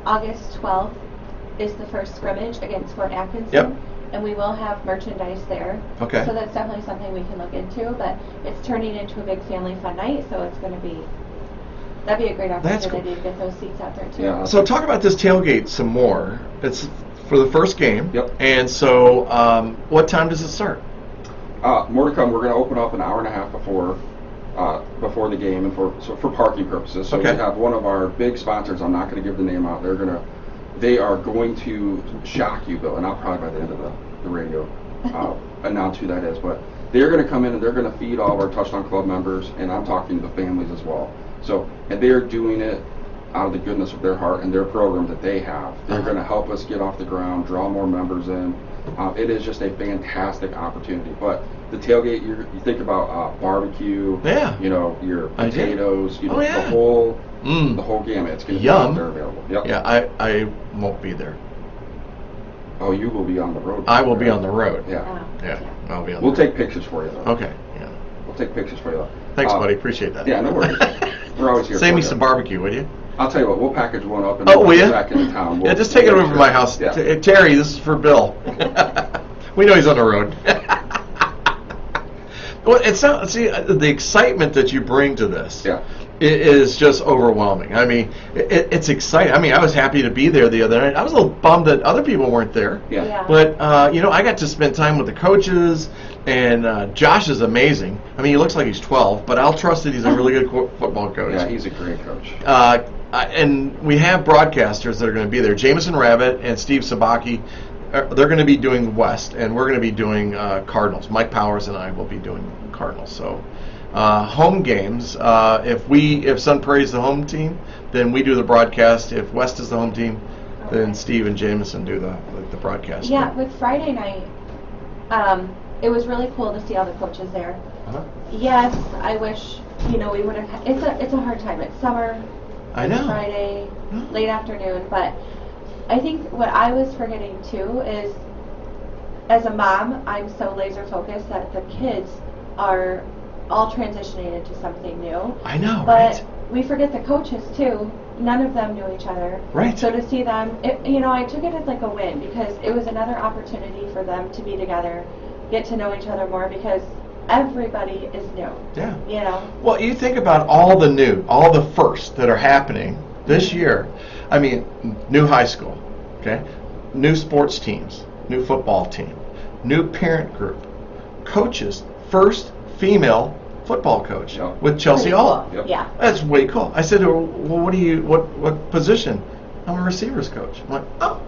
August 12th is the first scrimmage against Fort Atkinson. Yep. And we will have merchandise there. Okay. So that's definitely something we can look into. But it's turning into a big family fun night, so it's going to be, that'd be a great That's opportunity cool. to get those seats out there too. Yeah. So talk about this tailgate some more. It's for the first game. Yep. And so, what time does it start? More to come. We're going to open up an hour and a half before the game and for parking purposes. So Okay. we have one of our big sponsors. I'm not going to give the name out. They are going to shock you, Bill, and I'll probably by the end of the radio announce who that is. But they're going to come in and they're going to feed all of our Touchdown Club members, and I'm talking to the families as well. So, and they're doing it out of the goodness of their heart and their program that they have. They're going to help us get off the ground, draw more members in. It is just a fantastic opportunity. But the tailgate, you think about barbecue, Yeah. Your I do. potatoes, Oh, yeah. the whole gamut. It's going to be Yum. out there available. Yep. Yeah, I won't be there. Oh, you will be on the road. I will be on the road. Yeah. Yeah, I'll be on. We'll the road. take pictures for you, though. Okay. Yeah. We'll take pictures for you, though. Thanks, buddy. Appreciate that. Yeah, no worries. We're always here. Save for me you. some barbecue, would you? I'll tell you what. We'll package one up and Oh, will we'll you? get back into town. Yeah, just take it over to my house. Yeah. Terry, this is for Bill. We know he's on the road. Well, it's not. See, the excitement that you bring to this. Yeah. It is just overwhelming. I mean, it's exciting. I mean, I was happy to be there the other night. I was a little bummed that other people weren't there. Yeah. Yeah. But, I got to spend time with the coaches, and Josh is amazing. I mean, he looks like he's 12, but I'll trust that he's a really good football coach. Yeah, he's a great coach. And we have broadcasters that are going to be there. Jameson Rabbit and Steve Sabaki, they're going to be doing West, and we're going to be doing Cardinals. Mike Powers and I will be doing Cardinals. So home games, if Sun Prairie is the home team, then we do the broadcast. If West is the home team, then Steve and Jameson do the broadcast. Yeah, with Friday night, it was really cool to see all the coaches there. Uh-huh. Yes, I wish, we would have, it's a hard time. It's summer. I know. Friday, Yeah. late afternoon, but I think what I was forgetting too is, as a mom, I'm so laser focused that the kids are all transitioning into something new. I know, But right? we forget the coaches too. None of them knew each other. Right. So to see them, I took it as like a win because it was another opportunity for them to be together, get to know each other more because everybody is new. Yeah. Well, you think about all the firsts that are happening this year. I mean, new high school, okay? New sports teams, new football team, new parent group, coaches, first female football coach Yeah. with Chelsea Pretty Hall. cool. Yep. Yeah. That's way cool. I said to her, well, what position? I'm a receivers coach. I'm like, oh.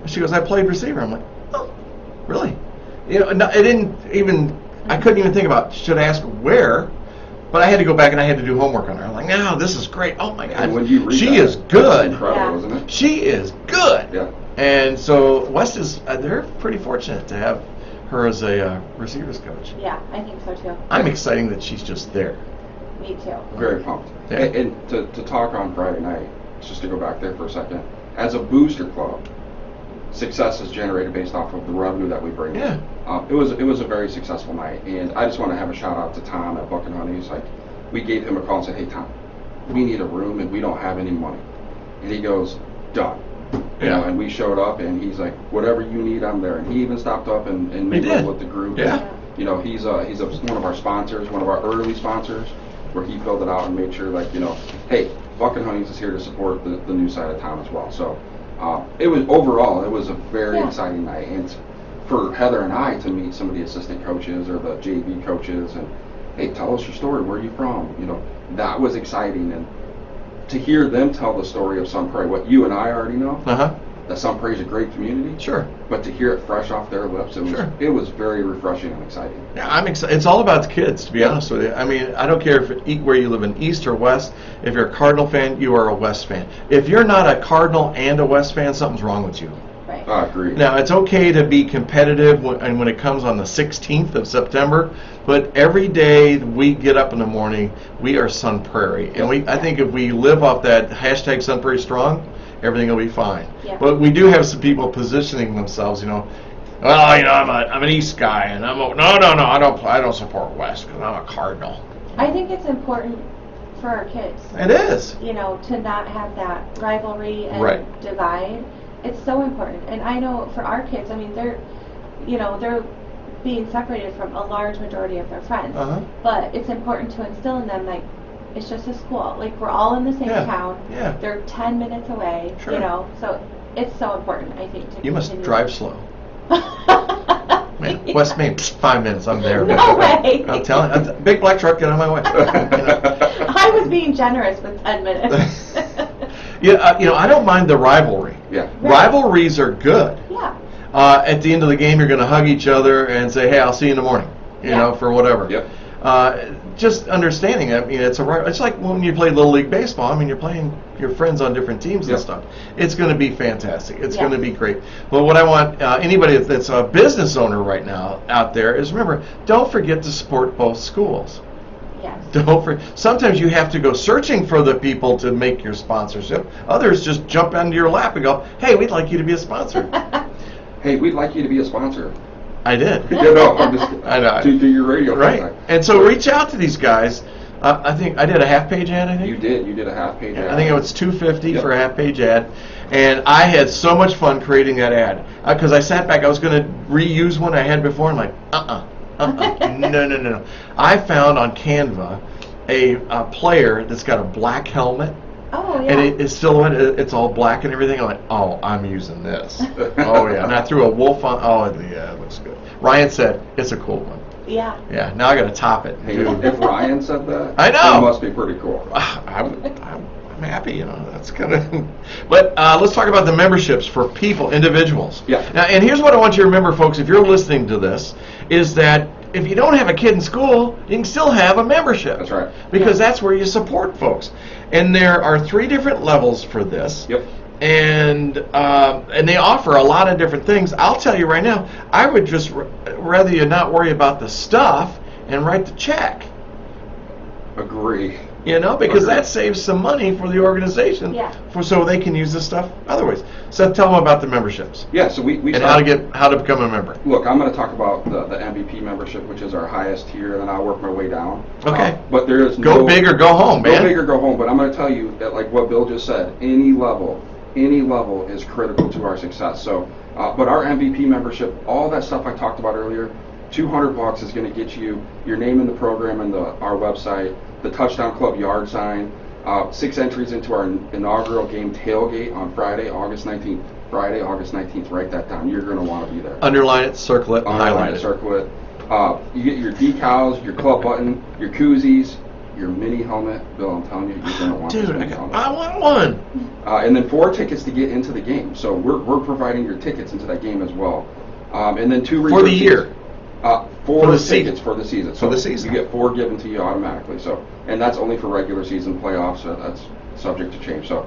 She goes, I played receiver. I'm like, oh, really? I couldn't even think about, should I ask where? But I had to go back and I had to do homework on her. I'm like, no, this is great. Oh my God. And when you read She that, is that's good. incredible, Yeah. isn't it? She is good. Yeah. And so West is, they're pretty fortunate to have her as a receivers coach. Yeah, I think so too. I'm excited that she's just there. Me too. Very pumped. Yeah. And to talk on Friday night, just to go back there for a second, as a booster club, success is generated based off of the revenue that we bring in. Yeah. It was a very successful night, and I just want to have a shout out to Tom at Buck and Honey's. Like, we gave him a call and said, hey Tom, we need a room and we don't have any money. And he goes, done. Yeah. And we showed up and he's like, whatever you need, I'm there. And he even stopped up and mingled did. with the group. Yeah. He's one of our sponsors, one of our early sponsors, where he filled it out and made sure, hey, Buck and Honey's is here to support the new side of town as well. So it was a very exciting night, and for Heather and I to meet some of the assistant coaches or the JV coaches, and hey, tell us your story. Where are you from? That was exciting, and to hear them tell the story of Sun Prairie, what you and I already know, that Sun Prairie is a great community. Sure. But to hear it fresh off their lips, it was very refreshing and exciting. Yeah, I'm excited. It's all about the kids, to be honest with you. I mean, I don't care where you live in East or West. If you're a Cardinal fan, you are a West fan. If you're not a Cardinal and a West fan, something's wrong with you. Right. Right. I agree. Now, it's okay to be competitive when it comes on the 16th of September, but every day we get up in the morning, we are Sun Prairie. And I think if we live off that hashtag Sun Prairie Strong, everything will be fine. Yeah. But we do have some people positioning themselves, well, I'm an East guy, and no, I don't support West because I'm a Cardinal. I think it's important for our kids. It is. To not have that rivalry and Right. divide. It's so important. And I know for our kids, I mean, they're being separated from a large majority of their friends. Uh-huh. But it's important to instill in them, like, it's just a school. Like, we're all in the same Yeah. town. Yeah. They're 10 minutes away, Sure. So it's so important, I think, to You must continue. drive slow. Man, West Main, 5 minutes, I'm there. No way. I'm telling you, big black truck, get on my way. I was being generous with 10 minutes. Yeah, I don't mind the rivalry. Yeah. Rivalries are good. Yeah. At the end of the game, you're going to hug each other and say, "Hey, I'll see you in the morning," Yeah. for whatever. Yep. Just understanding, it's like when you play Little League Baseball. I mean, you're playing your friends on different teams and Yep. stuff. It's going to be fantastic. It's Yeah. going to be great. But what I want anybody that's a business owner right now out there is remember, don't forget to support both schools. Yes. Sometimes you have to go searching for the people to make your sponsorship. Others just jump into your lap and go, "Hey, we'd like you to be a sponsor." Hey, we'd like you to be a sponsor. I did. I'm just I know. to your radio Right. contact. And so reach out to these guys. I think I did a half-page ad. I think You did a half page ad. I think it was $250 Yep. for a half-page ad, and I had so much fun creating that ad because I sat back. I was going to reuse one I had before. I'm like, no. I found on Canva a player that's got a black helmet. Oh, yeah. And it's silhouette. It's all black and everything. I'm like, oh, I'm using this. Oh yeah. And I threw a wolf on. Oh yeah, it looks good. Ryan said it's a cool one. Yeah. Yeah. Now I got to top it. Hey, if Ryan said that, I know. it must be pretty cool. I'm happy. That's kind of. But let's talk about the memberships for people, individuals. Yeah. Now, and here's what I want you to remember, folks. If you're listening to this, is that if you don't have a kid in school, you can still have a membership. That's right. Because that's where you support folks. And there are 3 different levels for this. Yep. And they offer a lot of different things. I'll tell you right now, I would just rather you not worry about the stuff and write the check. Agree. Because Agreed. that saves some money for the organization. Yeah. So they can use this stuff otherwise. So tell them about the memberships Yeah. So we and how to become a member. Look, I'm going to talk about the MVP membership, which is our highest tier, and then I'll work my way down. Okay. But there is Go big or go home, man. Go big or go home. But I'm going to tell you that, like what Bill just said, any level is critical to our success. So, but our MVP membership, all that stuff I talked about earlier, $200 is going to get you your name in the program and our website, the Touchdown Club yard sign, 6 entries into our inaugural game tailgate on Friday, August 19th. Friday, August 19th. Write that down. You're going to want to be there. Underline it, circle it, Underline highlight it, it. circle it. You get your decals, your club button, your koozies, your mini helmet. Bill, I'm telling you, you're going to want this Dude, mini helmet. I want one. And then 4 tickets to get into the game. So we're providing your tickets into that game as well. And then 2 For the year. 4 For the tickets season. for the season. For the season. You get 4 given to you automatically. So, and that's only for regular season playoffs. So that's subject to change. So,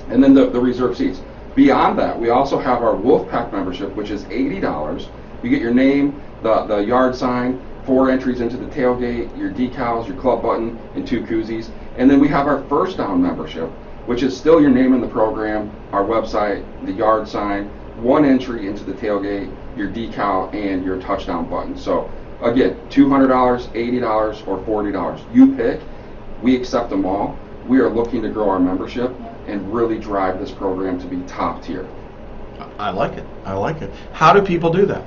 and then the reserve seats. Beyond that, we also have our Wolfpack membership, which is $80. You get your name, the yard sign, 4 entries into the tailgate, your decals, your club button, and 2 koozies. And then we have our First Down membership, which is still your name in the program, our website, the yard sign, 1 entry into the tailgate, your decal, and your touchdown button. So again, $200, $80, or $40. You pick. We accept them all. We are looking to grow our membership and really drive this program to be top tier. I like it. How do people do that?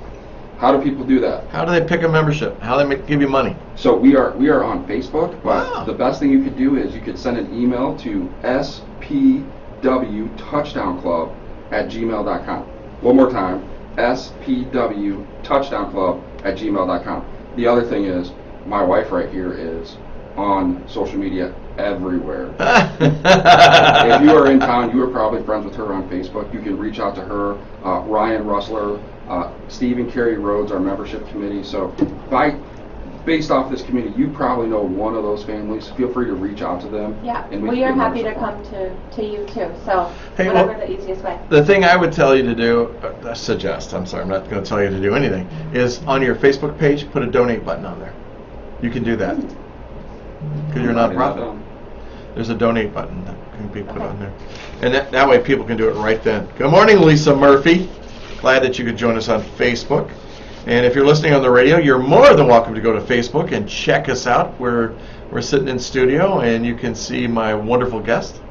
How do people do that? How do they pick a membership? How do they give you money? So we are on Facebook, but Wow. the best thing you could do is you could send an email to spwtouchdownclub@gmail.com. One more time, spwtouchdownclub@gmail.com. The other thing is, my wife right here is on social media everywhere. If you are in town, you are probably friends with her on Facebook. You can reach out to her, Ryan Russler, Steve and Carrie Rhodes, our membership committee. So based off this community, you probably know one of those families. Feel free to reach out to them. Yeah, and we can are get happy to members come up. to you too. So Hey, whatever well, the easiest way. The thing I would tell you to do, suggest, I'm sorry, I'm not going to tell you to do anything, is on your Facebook page, put a donate button on there. You can do that. Because you're not a nonprofit. There's a donate button that can be put on there. And that way people can do it right then. Good morning, Lisa Murphy. Glad that you could join us on Facebook. And if you're listening on the radio, you're more than welcome to go to Facebook and check us out. We're sitting in studio, and you can see my wonderful guest.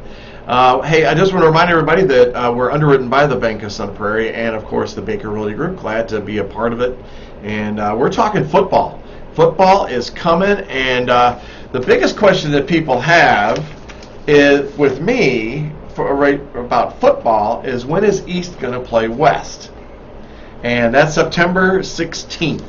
Hey, I just want to remind everybody that we're underwritten by the Bank of Sun Prairie and, of course, the Baker Realty Group. Glad to be a part of it. And we're talking football. Football is coming, and the biggest question that people have is with me about football is, when is East going to play West? And that's September 16th.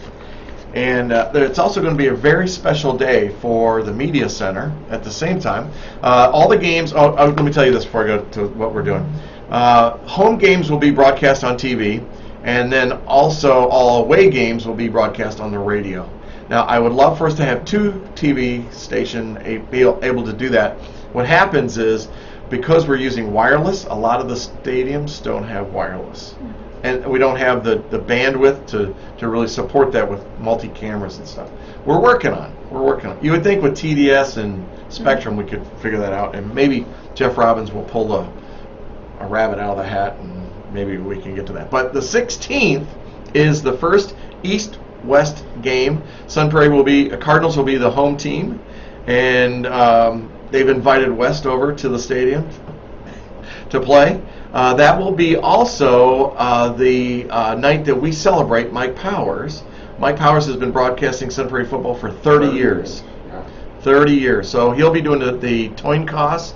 And it's also going to be a very special day for the Media Center at the same time. All the games, let me tell you this before I go to what we're doing. Home games will be broadcast on TV, and then also all away games will be broadcast on the radio. Now, I would love for us to have two TV stations be able to do that. What happens is, because we're using wireless, a lot of the stadiums don't have wireless. And we don't have the bandwidth to really support that with multi-cameras and stuff. We're working on it. You would think with TDS and Spectrum we could figure that out, and maybe Jeff Robbins will pull a rabbit out of the hat, and maybe we can get to that. But the 16th is the first East-West game. Sun Prairie Cardinals will be the home team, and they've invited West over to the stadium to play. That will be also the night that we celebrate Mike Powers. Mike Powers has been broadcasting Sun Prairie football for 30 years. 30 years. So he'll be doing the coin toss.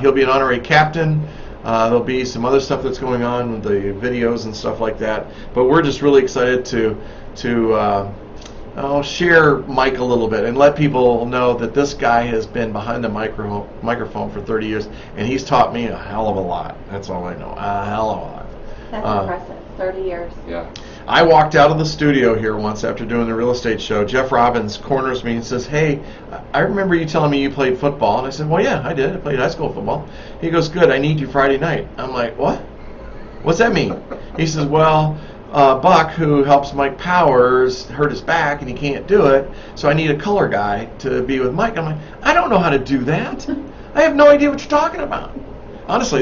He'll be an honorary captain. There'll be some other stuff that's going on with the videos and stuff like that. But we're just really excited to share Mike a little bit and let people know that this guy has been behind the microphone for 30 years, and he's taught me a hell of a lot. That's all I know, a hell of a lot. That's impressive. 30 years. Yeah. I walked out of the studio here once after doing the real estate show. Jeff Robbins corners me and says, "Hey, I remember you telling me you played football." And I said, "Well, yeah, I did. I played high school football." He goes, "Good, I need you Friday night." I'm like, "What? What's that mean?" He says, "Well, Buck, who helps Mike Powers, hurt his back and he can't do it, so I need a color guy to be with Mike." I'm like, "I don't know how to do that. I have no idea what you're talking about." Honestly,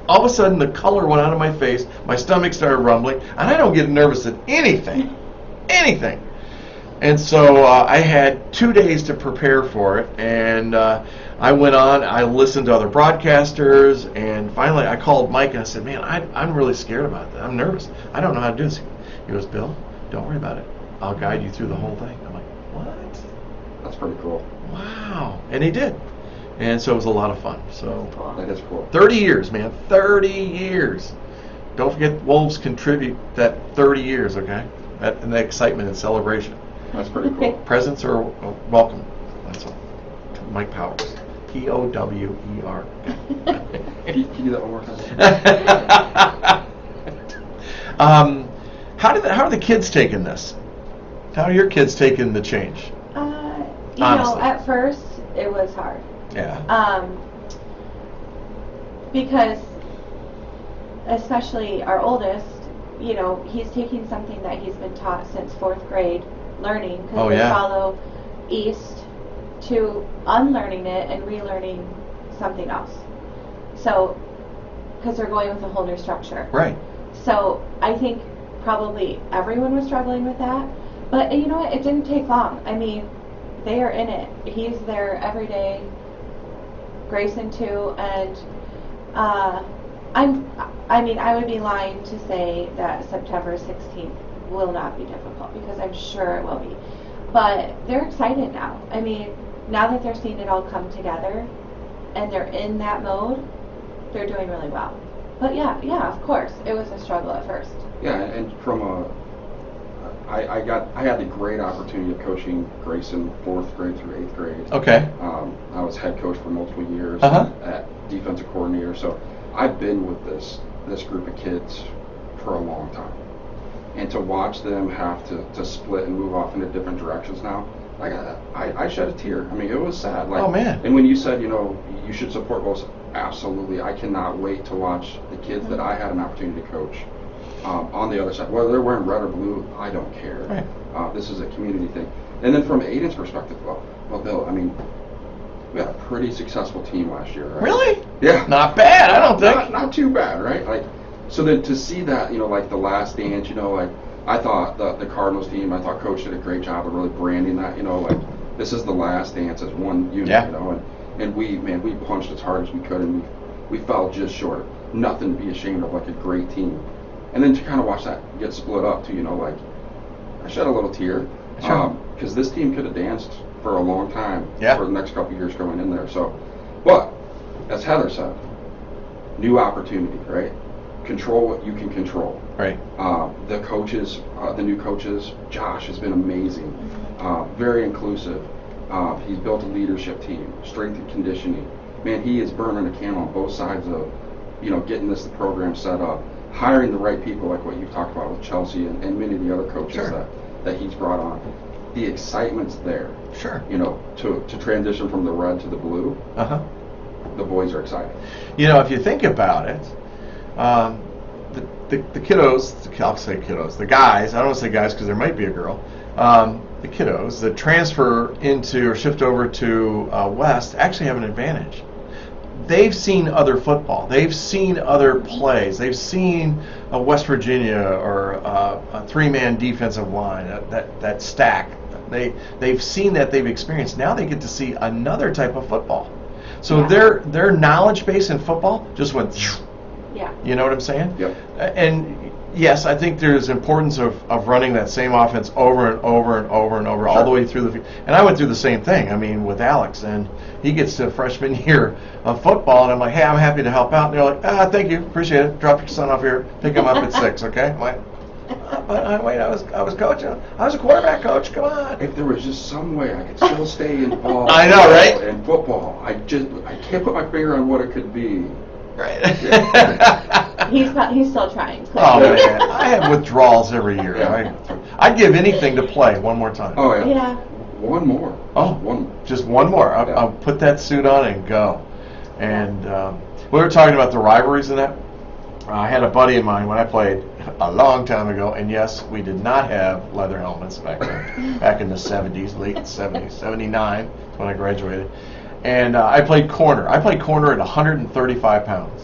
all of a sudden the color went out of my face, my stomach started rumbling, and I don't get nervous at anything. And so I had 2 days to prepare for it, and I went on, I listened to other broadcasters, and finally I called Mike and I said, "Man, I'm really scared about that. I'm nervous. I don't know how to do this." He goes, "Bill, don't worry about it. I'll guide you through the whole thing." I'm like, "What?" That's pretty cool. Wow. And he did. And so it was a lot of fun. So That is cool. 30 years, man. 30 years. Don't forget Wolves contribute that 30 years, okay? And the excitement and celebration. That's pretty cool. Presents are welcome. That's all. Mike Powers. P-O-W-E-R. Can you do that one more time? How are the kids taking this? How are your kids taking the change? Honestly. At first it was hard. Yeah. Because especially our oldest, he's taking something that he's been taught since 4th grade, learning, because they follow East, to unlearning it and relearning something else. So, because they're going with a whole new structure. Right. So, I think probably everyone was struggling with that. But you know what? It didn't take long. I mean, they are in it. He's there every day. Grayson too, and I would be lying to say that September 16th will not be difficult, because I'm sure it will be. But they're excited now. I mean, now that they're seeing it all come together and they're in that mode, they're doing really well. But yeah, of course, it was a struggle at first. Yeah, and I had the great opportunity of coaching Grayson 4th grade through 8th grade. Okay. I was head coach for multiple years, Uh-huh. Defensive coordinator. So I've been with this group of kids for a long time. and to watch them have to split and move off into different directions now, like I shed a tear. I mean, it was sad. Like, oh man. And when you said, you should support both, absolutely. I cannot wait to watch the kids that I had an opportunity to coach on the other side. Whether they're wearing red or blue, I don't care. Right. This is a community thing. And then from Aiden's perspective, well, Bill, I mean, we had a pretty successful team last year, right? Really? Yeah. Not bad, I don't think. Not too bad, right? Like, so then to see that, like the last dance, like I thought the Cardinals team, I thought Coach did a great job of really branding that, like this is the last dance as one unit, and we punched as hard as we could, and we fell just short. Nothing to be ashamed of, like a great team. And then to kind of watch that get split up too, like I shed a little tear. Sure. Because this team could have danced for a long time for the next couple of years going in there. So, but as Heather said, new opportunity, right? Control what you can control. Right. The coaches, the new coaches, Josh has been amazing, very inclusive. He's built a leadership team, strength and conditioning. Man, he is burning a candle on both sides of, getting the program set up, hiring the right people like what you've talked about with Chelsea and many of the other coaches that he's brought on. The excitement's there. Sure. To transition from the red to the blue. Uh-huh. The boys are excited. If you think about it, the kiddos, I'll say kiddos, the guys, I don't want to say guys because there might be a girl, the kiddos that transfer into or shift over to West actually have an advantage. They've seen other football. They've seen other plays. They've seen a West Virginia or a three-man defensive line, that stack. They've seen that. They've experienced. Now they get to see another type of football. So their knowledge base in football just went. Yeah. You know what I'm saying? Yep. And yes, I think there's importance of running that same offense over and over and over and over all the way through the. And I went through the same thing. I mean, with Alex, and he gets to freshman year of football, and I'm like, hey, I'm happy to help out. And they're like, thank you, appreciate it. Drop your son off here, pick him up at 6, okay? I'm like, but wait, I was coaching. I was a quarterback coach. Come on. If there was just some way I could still stay involved. I know, right? In football, I can't put my finger on what it could be. Right. He's still trying. Oh man, I have withdrawals every year. I'd give anything to play one more time. Oh yeah. Yeah. One more. Just one more. I'll put that suit on and go. And we were talking about the rivalries in that. I had a buddy of mine when I played a long time ago, and yes, we did not have leather helmets back then, back in the 70s, late 70s, 79 when I graduated. And I played corner. I played corner at 135 pounds.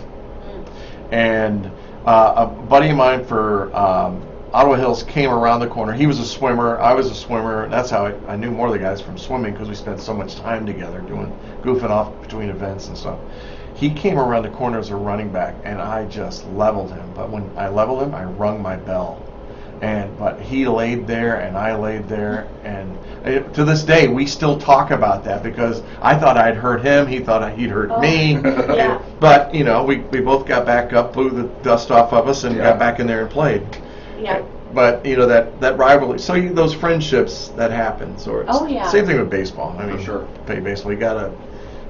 And a buddy of mine for Ottawa Hills came around the corner. He was a swimmer. I was a swimmer. That's how I knew more of the guys from swimming, because we spent so much time together goofing off between events and stuff. He came around the corner as a running back, and I just leveled him. But when I leveled him, I rung my bell. But he laid there, and I laid there, and to this day we still talk about that, because I thought I'd hurt him, he thought he'd hurt me. Yeah. But we both got back up, blew the dust off of us, and got back in there and played. Yeah. But that rivalry, so those friendships that happen. So it's same thing with baseball. I mean, play baseball.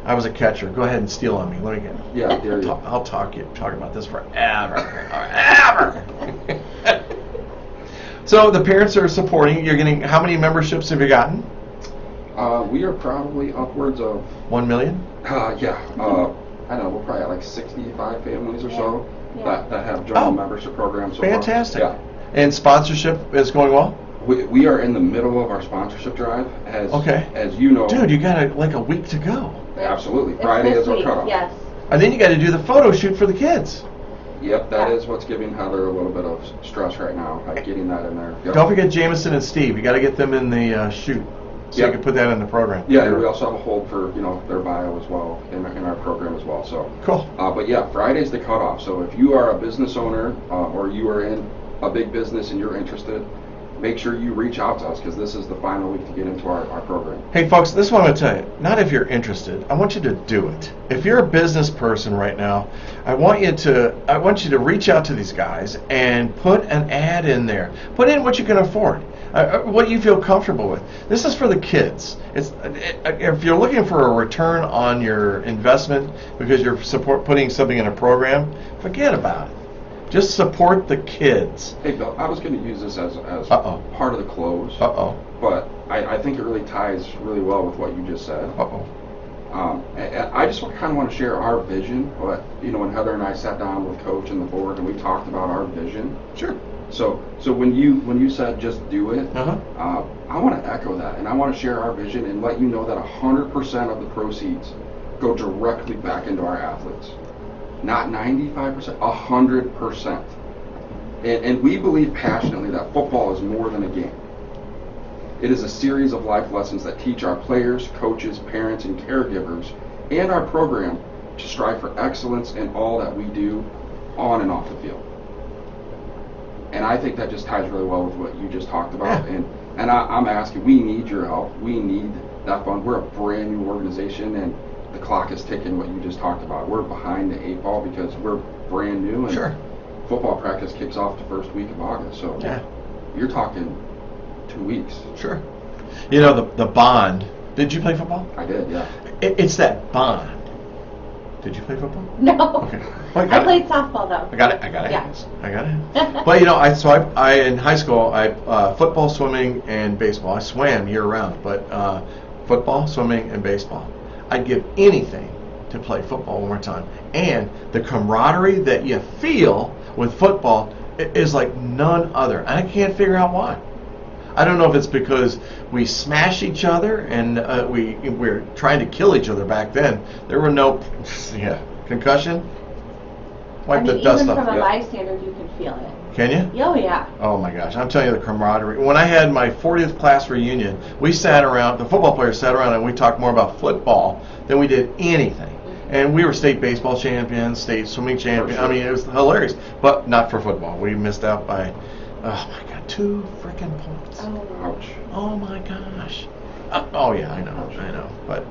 I was a catcher. Go ahead and steal on me. Let me get. Yeah, there you. I'll talk about this forever. So the parents are supporting. You're getting, how many memberships have you gotten? We are probably upwards of 1 million. I don't know. We're probably at like 65 families or so that have joined the membership program. So fantastic. Far. Yeah. And sponsorship is going well. We are in the middle of our sponsorship drive. As you know. Dude, you got like a week to go. Absolutely. Friday is our cutoff. Yes. And then you got to do the photo shoot for the kids. Yep, that is what's giving Heather a little bit of stress right now, getting that in there. Yep. Don't forget Jameson and Steve. You got to get them in the shoot, so you can put that in the program. Yeah, and we also have a hold for their bio as well in our program as well. So cool. But yeah, Friday's the cutoff. So if you are a business owner or you are in a big business and you're interested, make sure you reach out to us, because this is the final week to get into our program. Hey folks, this is what I'm going to tell you. Not if you're interested. I want you to do it. If you're a business person right now, I want you to reach out to these guys and put an ad in there. Put in what you can afford, what you feel comfortable with. This is for the kids. If you're looking for a return on your investment because you're putting something in a program, forget about it. Just support the kids. Hey, Bill, I was going to use this as Uh-oh. part of the close, Uh-oh. but I think it really ties really well with what you just said. Uh-oh. I just kind of want to share our vision. But when Heather and I sat down with Coach and the board and we talked about our vision. Sure. So when you said just do it, Uh-huh. I want to echo that, and I want to share our vision and let you know that 100% of the proceeds go directly back into our athletes. Not 95%, 100%. And we believe passionately that football is more than a game. It is a series of life lessons that teach our players, coaches, parents, and caregivers, and our program to strive for excellence in all that we do on and off the field. And I think that just ties really well with what you just talked about. Yeah. And I'm asking, we need your help. We need that fund. We're a brand new organization, and the clock is ticking, what you just talked about. We're behind the 8 ball because we're brand new, and Sure. football practice kicks off the first week of August. So Yeah. you're talking 2 weeks. Sure. The bond. Did you play football? I did, yeah. It's that bond. Did you play football? No. Okay. Well, I played softball though. I got it. Yeah. I got it. But I in high school football, swimming, and baseball. I swam year round, but football, swimming, and baseball. I'd give anything to play football one more time. And the camaraderie that you feel with football is like none other. And I can't figure out why. I don't know if it's because we smash each other and we're trying to kill each other back then. There were no concussion. Wipe the dust even off. from a Yeah. bystander, you can feel it. Can you? Oh yeah. Oh my gosh, I'm telling you, the camaraderie. When I had my 40th class reunion, we sat around, the football players sat around and we talked more about football than we did anything. And we were state baseball champions, state swimming champions. I mean, it was hilarious, but not for football. We missed out by, oh my God, 2 freaking points. Oh. Ouch. Oh my gosh. Oh yeah, I know. But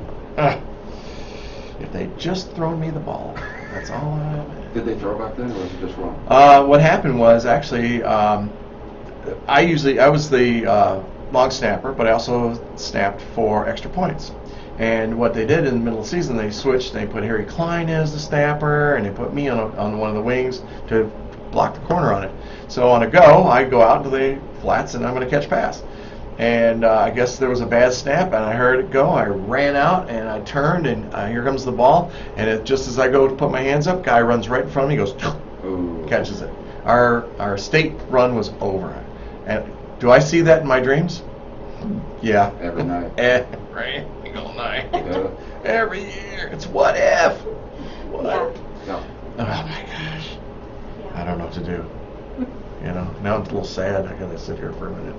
if they'd just thrown me the ball, that's all I. Did they throw back then, or was it just wrong? What happened was actually, I was the long snapper, but I also snapped for extra points. And what they did in the middle of the season, they switched. They put Harry Klein as the snapper, and they put me on one of the wings to block the corner on it. So on a go, I go out into the flats, and I'm going to catch pass. And I guess there was a bad snap, and I heard it go. I ran out, and I turned, and here comes the ball. And just as I go to put my hands up, guy runs right in front of me, goes, Ooh. catches it. Our state run was over. And do I see that in my dreams? Yeah. Every night. Every single night. Yeah. Every year. It's what if. What? Yeah. Oh my gosh. Yeah. I don't know what to do. Now I'm a little sad. I gotta sit here for a minute.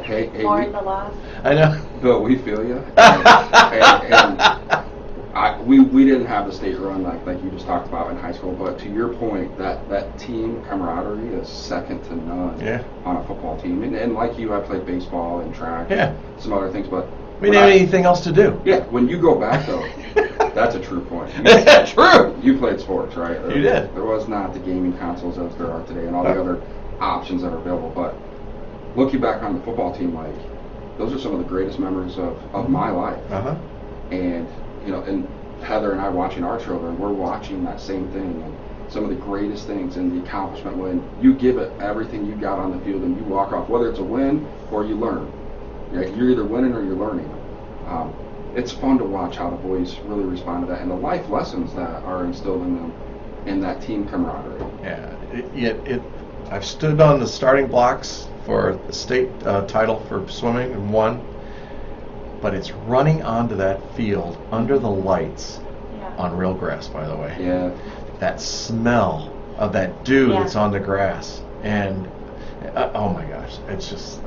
Hey, Mourn the loss. I know. Bill, we feel you. We didn't have the state run like you just talked about in high school, but to your point, that team camaraderie is second to none on a football team. And like you, I played baseball and track, some other things, but We didn't have anything else to do. Yeah, when you go back though, that's a true point. True. You played sports, right? You did. There was not the gaming consoles as there are today and all the other options that are available, but looking back on the football team, those are some of the greatest memories of my life. Uh-huh. And and Heather and I watching our children, we're watching that same thing, and some of the greatest things and the accomplishment when you give it everything you got on the field and you walk off, whether it's a win or you learn. You're either winning or you're learning. It's fun to watch how the boys really respond to that and the life lessons that are instilled in them in that team camaraderie. Yeah, I've stood on the starting blocks for the state title for swimming and won, but it's running onto that field under the lights on real grass, by the way. Yeah. That smell of that dew that's on the grass, and oh my gosh, it's just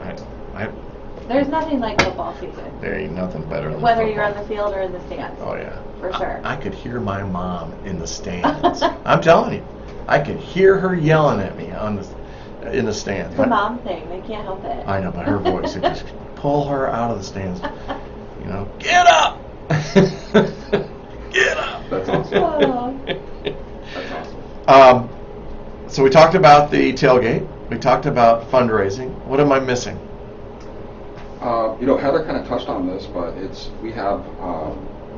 There's nothing like football season. there ain't nothing better than Whether football. you're on the field or in the stands. Oh yeah, For sure. I could hear my mom in the stands. I'm telling you, I could hear her yelling at me in the stands. It's a mom thing. They can't help it. I know, but her voice, it just pull her out of the stands. Get up! Get up! That's awesome. Oh. That's awesome. So we talked about the tailgate. We talked about fundraising. What am I missing? Heather kind of touched on this, but we have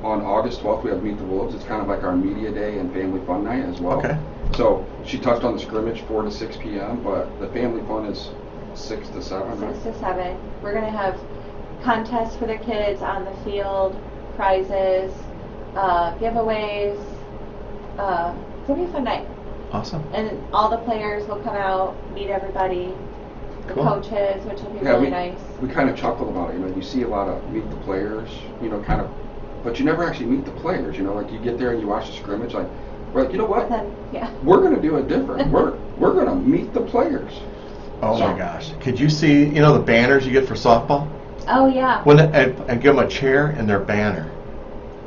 On August 12th, we have Meet the Wolves. It's kind of like our media day and family fun night as well. Okay. So she touched on the scrimmage, 4 to 6 p.m., but the family fun is 6 to 7, right? 6 to 7. We're going to have contests for the kids on the field, prizes, giveaways. It's going to be a fun night. Awesome. And all the players will come out, meet everybody, the Cool. coaches, which will be really nice. We kind of chuckled about it. You know, you see a lot of meet the players, you know, kind of, but you never actually meet the players. You know, like you get there and you watch the scrimmage, like, we're like, you know what? But then, yeah. We're going to do it different. we're going to meet the players. Oh my Yeah. gosh! Could you see? You know the banners you get for softball? Oh, yeah. And give them a chair and their banner,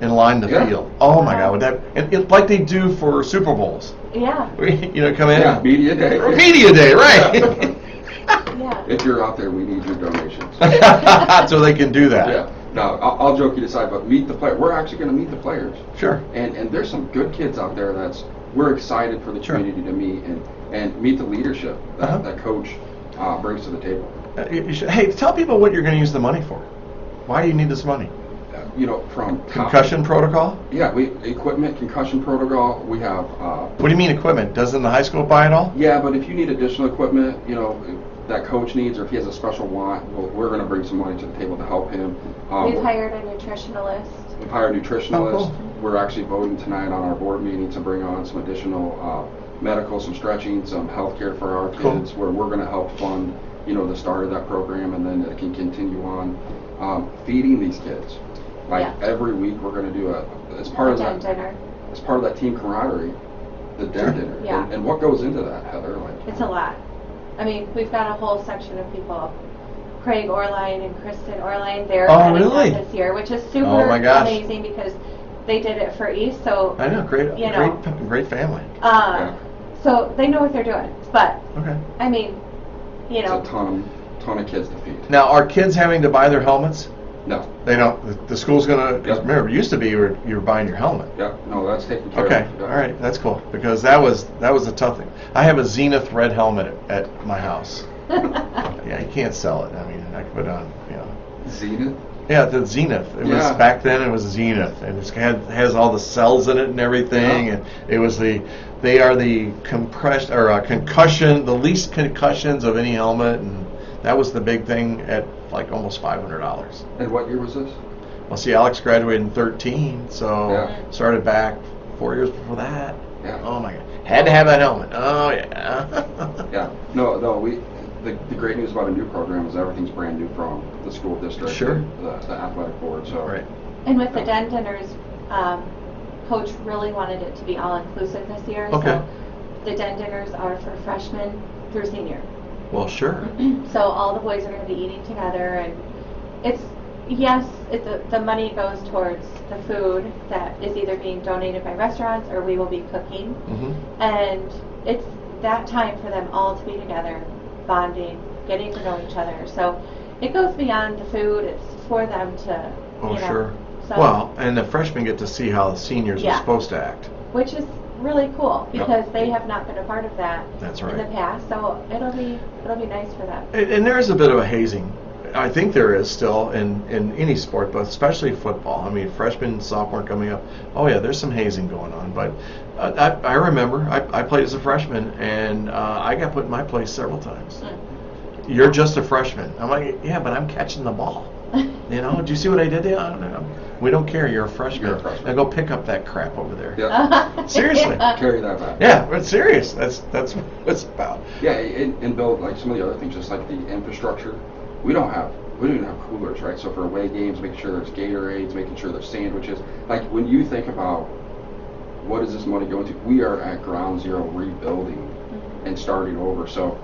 and line the Yeah. field. Oh my Wow. God! Would that and like they do for Super Bowls? Yeah. You know, come in. Yeah, media day. Media day, right? Yeah. If you're out there, we need your donations. So they can do that. Yeah. No, I'll joke you aside, but meet the player. We're actually going to meet the players. Sure. And there's some good kids out there we're excited for the Sure. community to meet and meet the leadership Uh-huh. that coach brings to the table. Hey, tell people what you're going to use the money for. Why do you need this money? You know, from Concussion protocol? Yeah, equipment, concussion protocol. We have. What do you mean equipment? Doesn't the high school buy it all? Yeah, but if you need additional equipment, you know, that coach needs, or if he has a special want, we're going to bring some money to the table to help him. We've hired a nutritionalist. We've hired a nutritionalist. Oh, cool. We're actually voting tonight on our board meeting to bring on some additional medical, some stretching, some health care for our Cool. kids, where we're going to help fund, you know, the start of that program, and then it can continue on feeding these kids. Like Yeah. every week, we're going to do as part of Den that dinner. as part of that team camaraderie, the den dinner. Yeah. And what goes into that, Heather? Like, It's a lot. I mean, we've got a whole section of people. Craig Orline and Kristen Orline, they're Oh, heading really? up this year, which is super Oh, my gosh. amazing because they did it for East. So, I know, great, You know. great family. so they know what they're doing. But Okay. I mean, you know, it's a ton of kids to feed. Now, are kids having to buy their helmets? No. They don't. The school's gonna. 'cause Yep. remember, it used to be you were buying your helmet. Yeah. No, that's taken care Okay, of. all right, that's cool because that was a tough thing. I have a Zenith red helmet at my house. Yeah, you can't sell it. I mean, I could put on, you know. Zenith. Yeah, the Zenith. It was Yeah. back then. It was Zenith, and has all the cells in it and everything. Yeah. And it was they are the compressed or concussion, the least concussions of any helmet, and that was the big thing at like almost $500. And what year was this? Well, see, Alex graduated in 13, so Yeah. started back 4 years before that. Yeah. Oh my God, had to have that helmet. Oh yeah. Yeah. No. The great news about a new program is everything's brand new from the school district. Sure. And the athletic board. So. Right. and with the den dinners, Coach really wanted it to be all inclusive this year. Okay. So the den dinners are for freshmen through senior. Well, sure. So all the boys are going to be eating together, and the money goes towards the food that is either being donated by restaurants or we will be cooking, Mm-hmm. and it's that time for them all to be together, bonding, getting to know each other. So it goes beyond the food; it's for them to, Oh, you know. sure. So, Well, and the freshmen get to see how the seniors are Yeah. supposed to act. which is really cool Yep. because they have not been a part of that That's in right. the past. So it'll be nice for them. And there is a bit of a hazing. I think there is still in any sport, but especially football. I mean, freshman, sophomore coming up. Oh yeah, there's some hazing going on. But I remember I played as a freshman, and I got put in my place several times. You're just a freshman. I'm like, yeah, but I'm catching the ball. You know, do you see what I did there? I don't know. We don't care. You're a freshman. You're a freshman. Now go pick up that crap over there. Yeah. Seriously. Carry that back. Yeah, but serious. That's what it's about. Yeah, and build like some of the other things, just like the infrastructure. We don't even have coolers, right? So for away games, making sure there's Gatorades, making sure there's sandwiches. Like when you think about what is this money going to, we are at ground zero rebuilding and starting over. So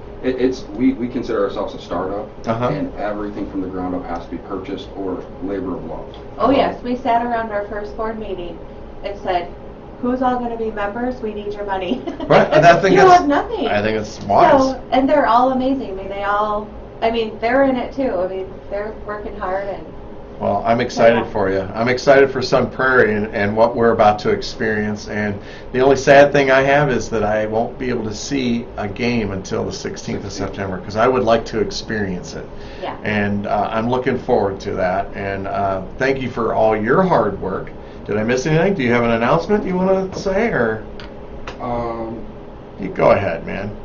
we consider ourselves a startup, Uh-huh. and everything from the ground up has to be purchased or labor of love. Oh yes, we sat around our first board meeting and said, "Who's all going to be members? We need your money." Right, and I think you it's have nothing. I think it's wise. So, and they're all amazing. I mean, they're in it too. I mean, they're working hard and. Well, I'm excited Yeah. for you. I'm excited for Sun Prairie and what we're about to experience. And the only sad thing I have is that I won't be able to see a game until the 16th of September because I would like to experience it. Yeah. And I'm looking forward to that. And thank you for all your hard work Did I miss anything? Do you have an announcement you want to say, or you go ahead, man?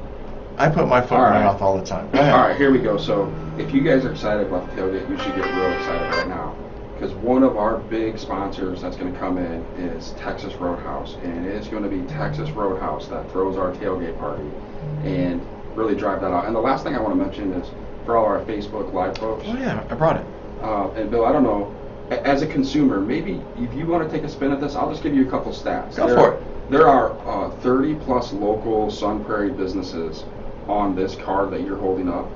I put my foot in my mouth all the time. Go ahead. All right, here we go. So if you guys are excited about the tailgate, you should get real excited right now, because one of our big sponsors that's going to come in is Texas Roadhouse, and it's going to be Texas Roadhouse that throws our tailgate party and really drive that out. And the last thing I want to mention is for all our Facebook Live folks. Oh yeah, I brought it. And Bill, I don't know, as a consumer, maybe if you want to take a spin at this, I'll just give you a couple stats. Go for it. There are 30 plus local Sun Prairie businesses on this card that you're holding up.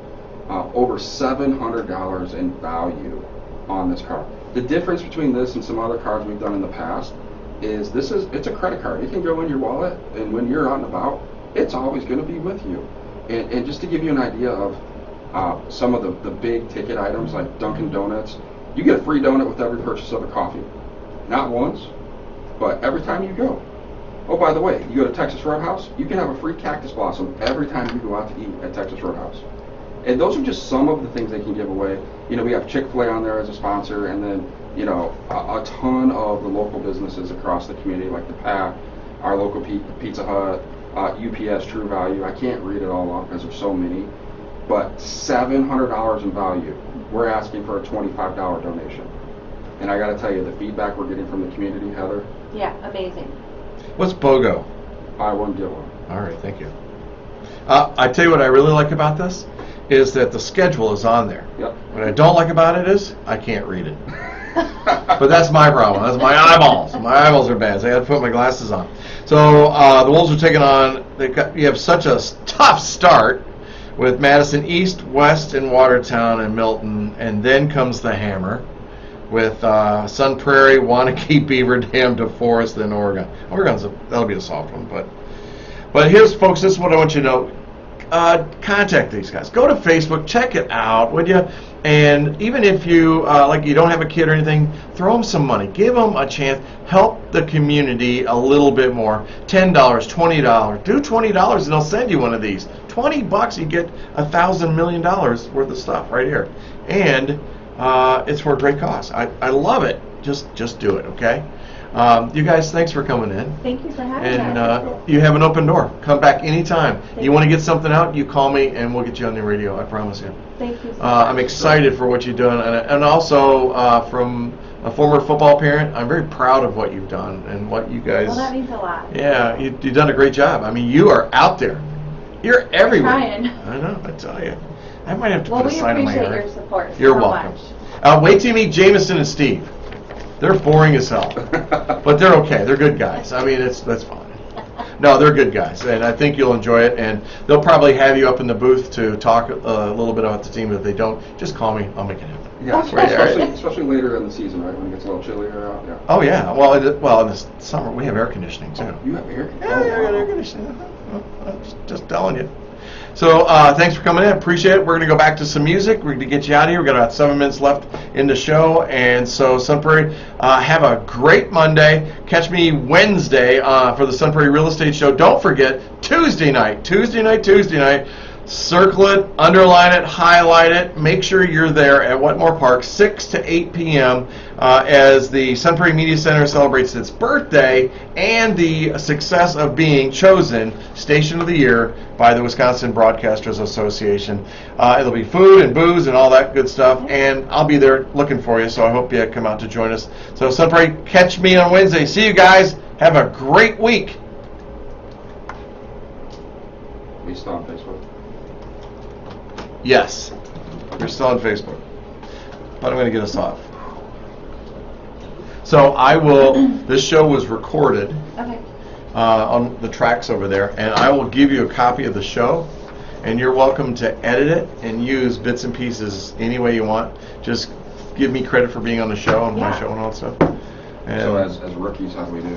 Over $700 in value on this card. The difference between this and some other cards we've done in the past is it's a credit card. It can go in your wallet, and when you're out and about, it's always going to be with you. And just to give you an idea of some of the big ticket items like Dunkin Donuts, you get a free donut with every purchase of a coffee. Not once, but every time you go. Oh, by the way, you go to Texas Roadhouse, you can have a free cactus blossom every time you go out to eat at Texas Roadhouse. And those are just some of the things they can give away. You know, we have Chick-fil-A on there as a sponsor, and then, you know, a ton of the local businesses across the community, like the Pack, our local Pizza Hut, UPS, True Value. I can't read it all off because there's so many. But $700 in value. We're asking for a $25 donation. And I got to tell you, the feedback we're getting from the community, Heather. Yeah, amazing. What's BOGO? Buy one, get one. All right, thank you. I tell you what I really like about this is that the schedule is on there. Yep. What I don't like about it is I can't read it. But that's my problem. That's my eyeballs. My eyeballs are bad, so I got to put my glasses on. So the Wolves are taking on. You have such a tough start with Madison East, West, and Watertown and Milton, and then comes the hammer with Sun Prairie, Wanakee, Beaver Dam, DeForest, and Oregon. That'll be a soft one, but here's, folks, this is what I want you to know. Contact these guys. Go to Facebook, check it out, would you? And even if you like you don't have a kid or anything, throw them some money. Give them a chance. Help the community a little bit more. $10, $20. Do $20 and they'll send you one of these. $20, you get $1,000 million worth of stuff right here. And it's for a great cause. I love it. Just do it, okay? You guys, thanks for coming in. Thank you for having us. And you have an open door. Come back anytime. You want to get something out, you call me and we'll get you on the radio. I promise you. Thank you so much. I'm excited for what you're doing. And also, from a former football parent, I'm very proud of what you've done and what you guys... Well, that means a lot. Yeah, you've done a great job. I mean, you are out there. You're everywhere. Trying. I know, I tell you. I might have to put a we sign in my appreciate yard. your support. You're so welcome. Much. Wait till you meet Jameson and Steve. They're boring as hell, but they're okay. They're good guys. I mean, that's fine. No, they're good guys, and I think you'll enjoy it. And they'll probably have you up in the booth to talk a little bit about the team. If they don't, just call me. I'll make it happen. Yeah, especially later in the season, right, when it gets a little chillier out. Yeah. Oh yeah. Well, in the summer we have air conditioning too. You have air conditioning? Yeah, I got air conditioning. I'm just telling you. So thanks for coming in. Appreciate it. We're going to go back to some music. We're going to get you out of here. We've got about 7 minutes left in the show. And so, Sun Prairie, have a great Monday. Catch me Wednesday for the Sun Prairie Real Estate Show. Don't forget, Tuesday night. Circle it, underline it, highlight it. Make sure you're there at Wetmore Park, 6 to 8 p.m. As the Sun Prairie Media Center celebrates its birthday and the success of being chosen Station of the Year by the Wisconsin Broadcasters Association. It'll be food and booze and all that good stuff, and I'll be there looking for you, so I hope you come out to join us. So Sun Prairie, catch me on Wednesday. See you guys. Have a great week. We still on Facebook? Yes, you're still on Facebook, but I'm going to get us off. So I will, this show was recorded on the tracks over there, and I will give you a copy of the show, and you're welcome to edit it and use bits and pieces any way you want. Just give me credit for being on the show and my show and all that stuff. And so as rookies, how do we do?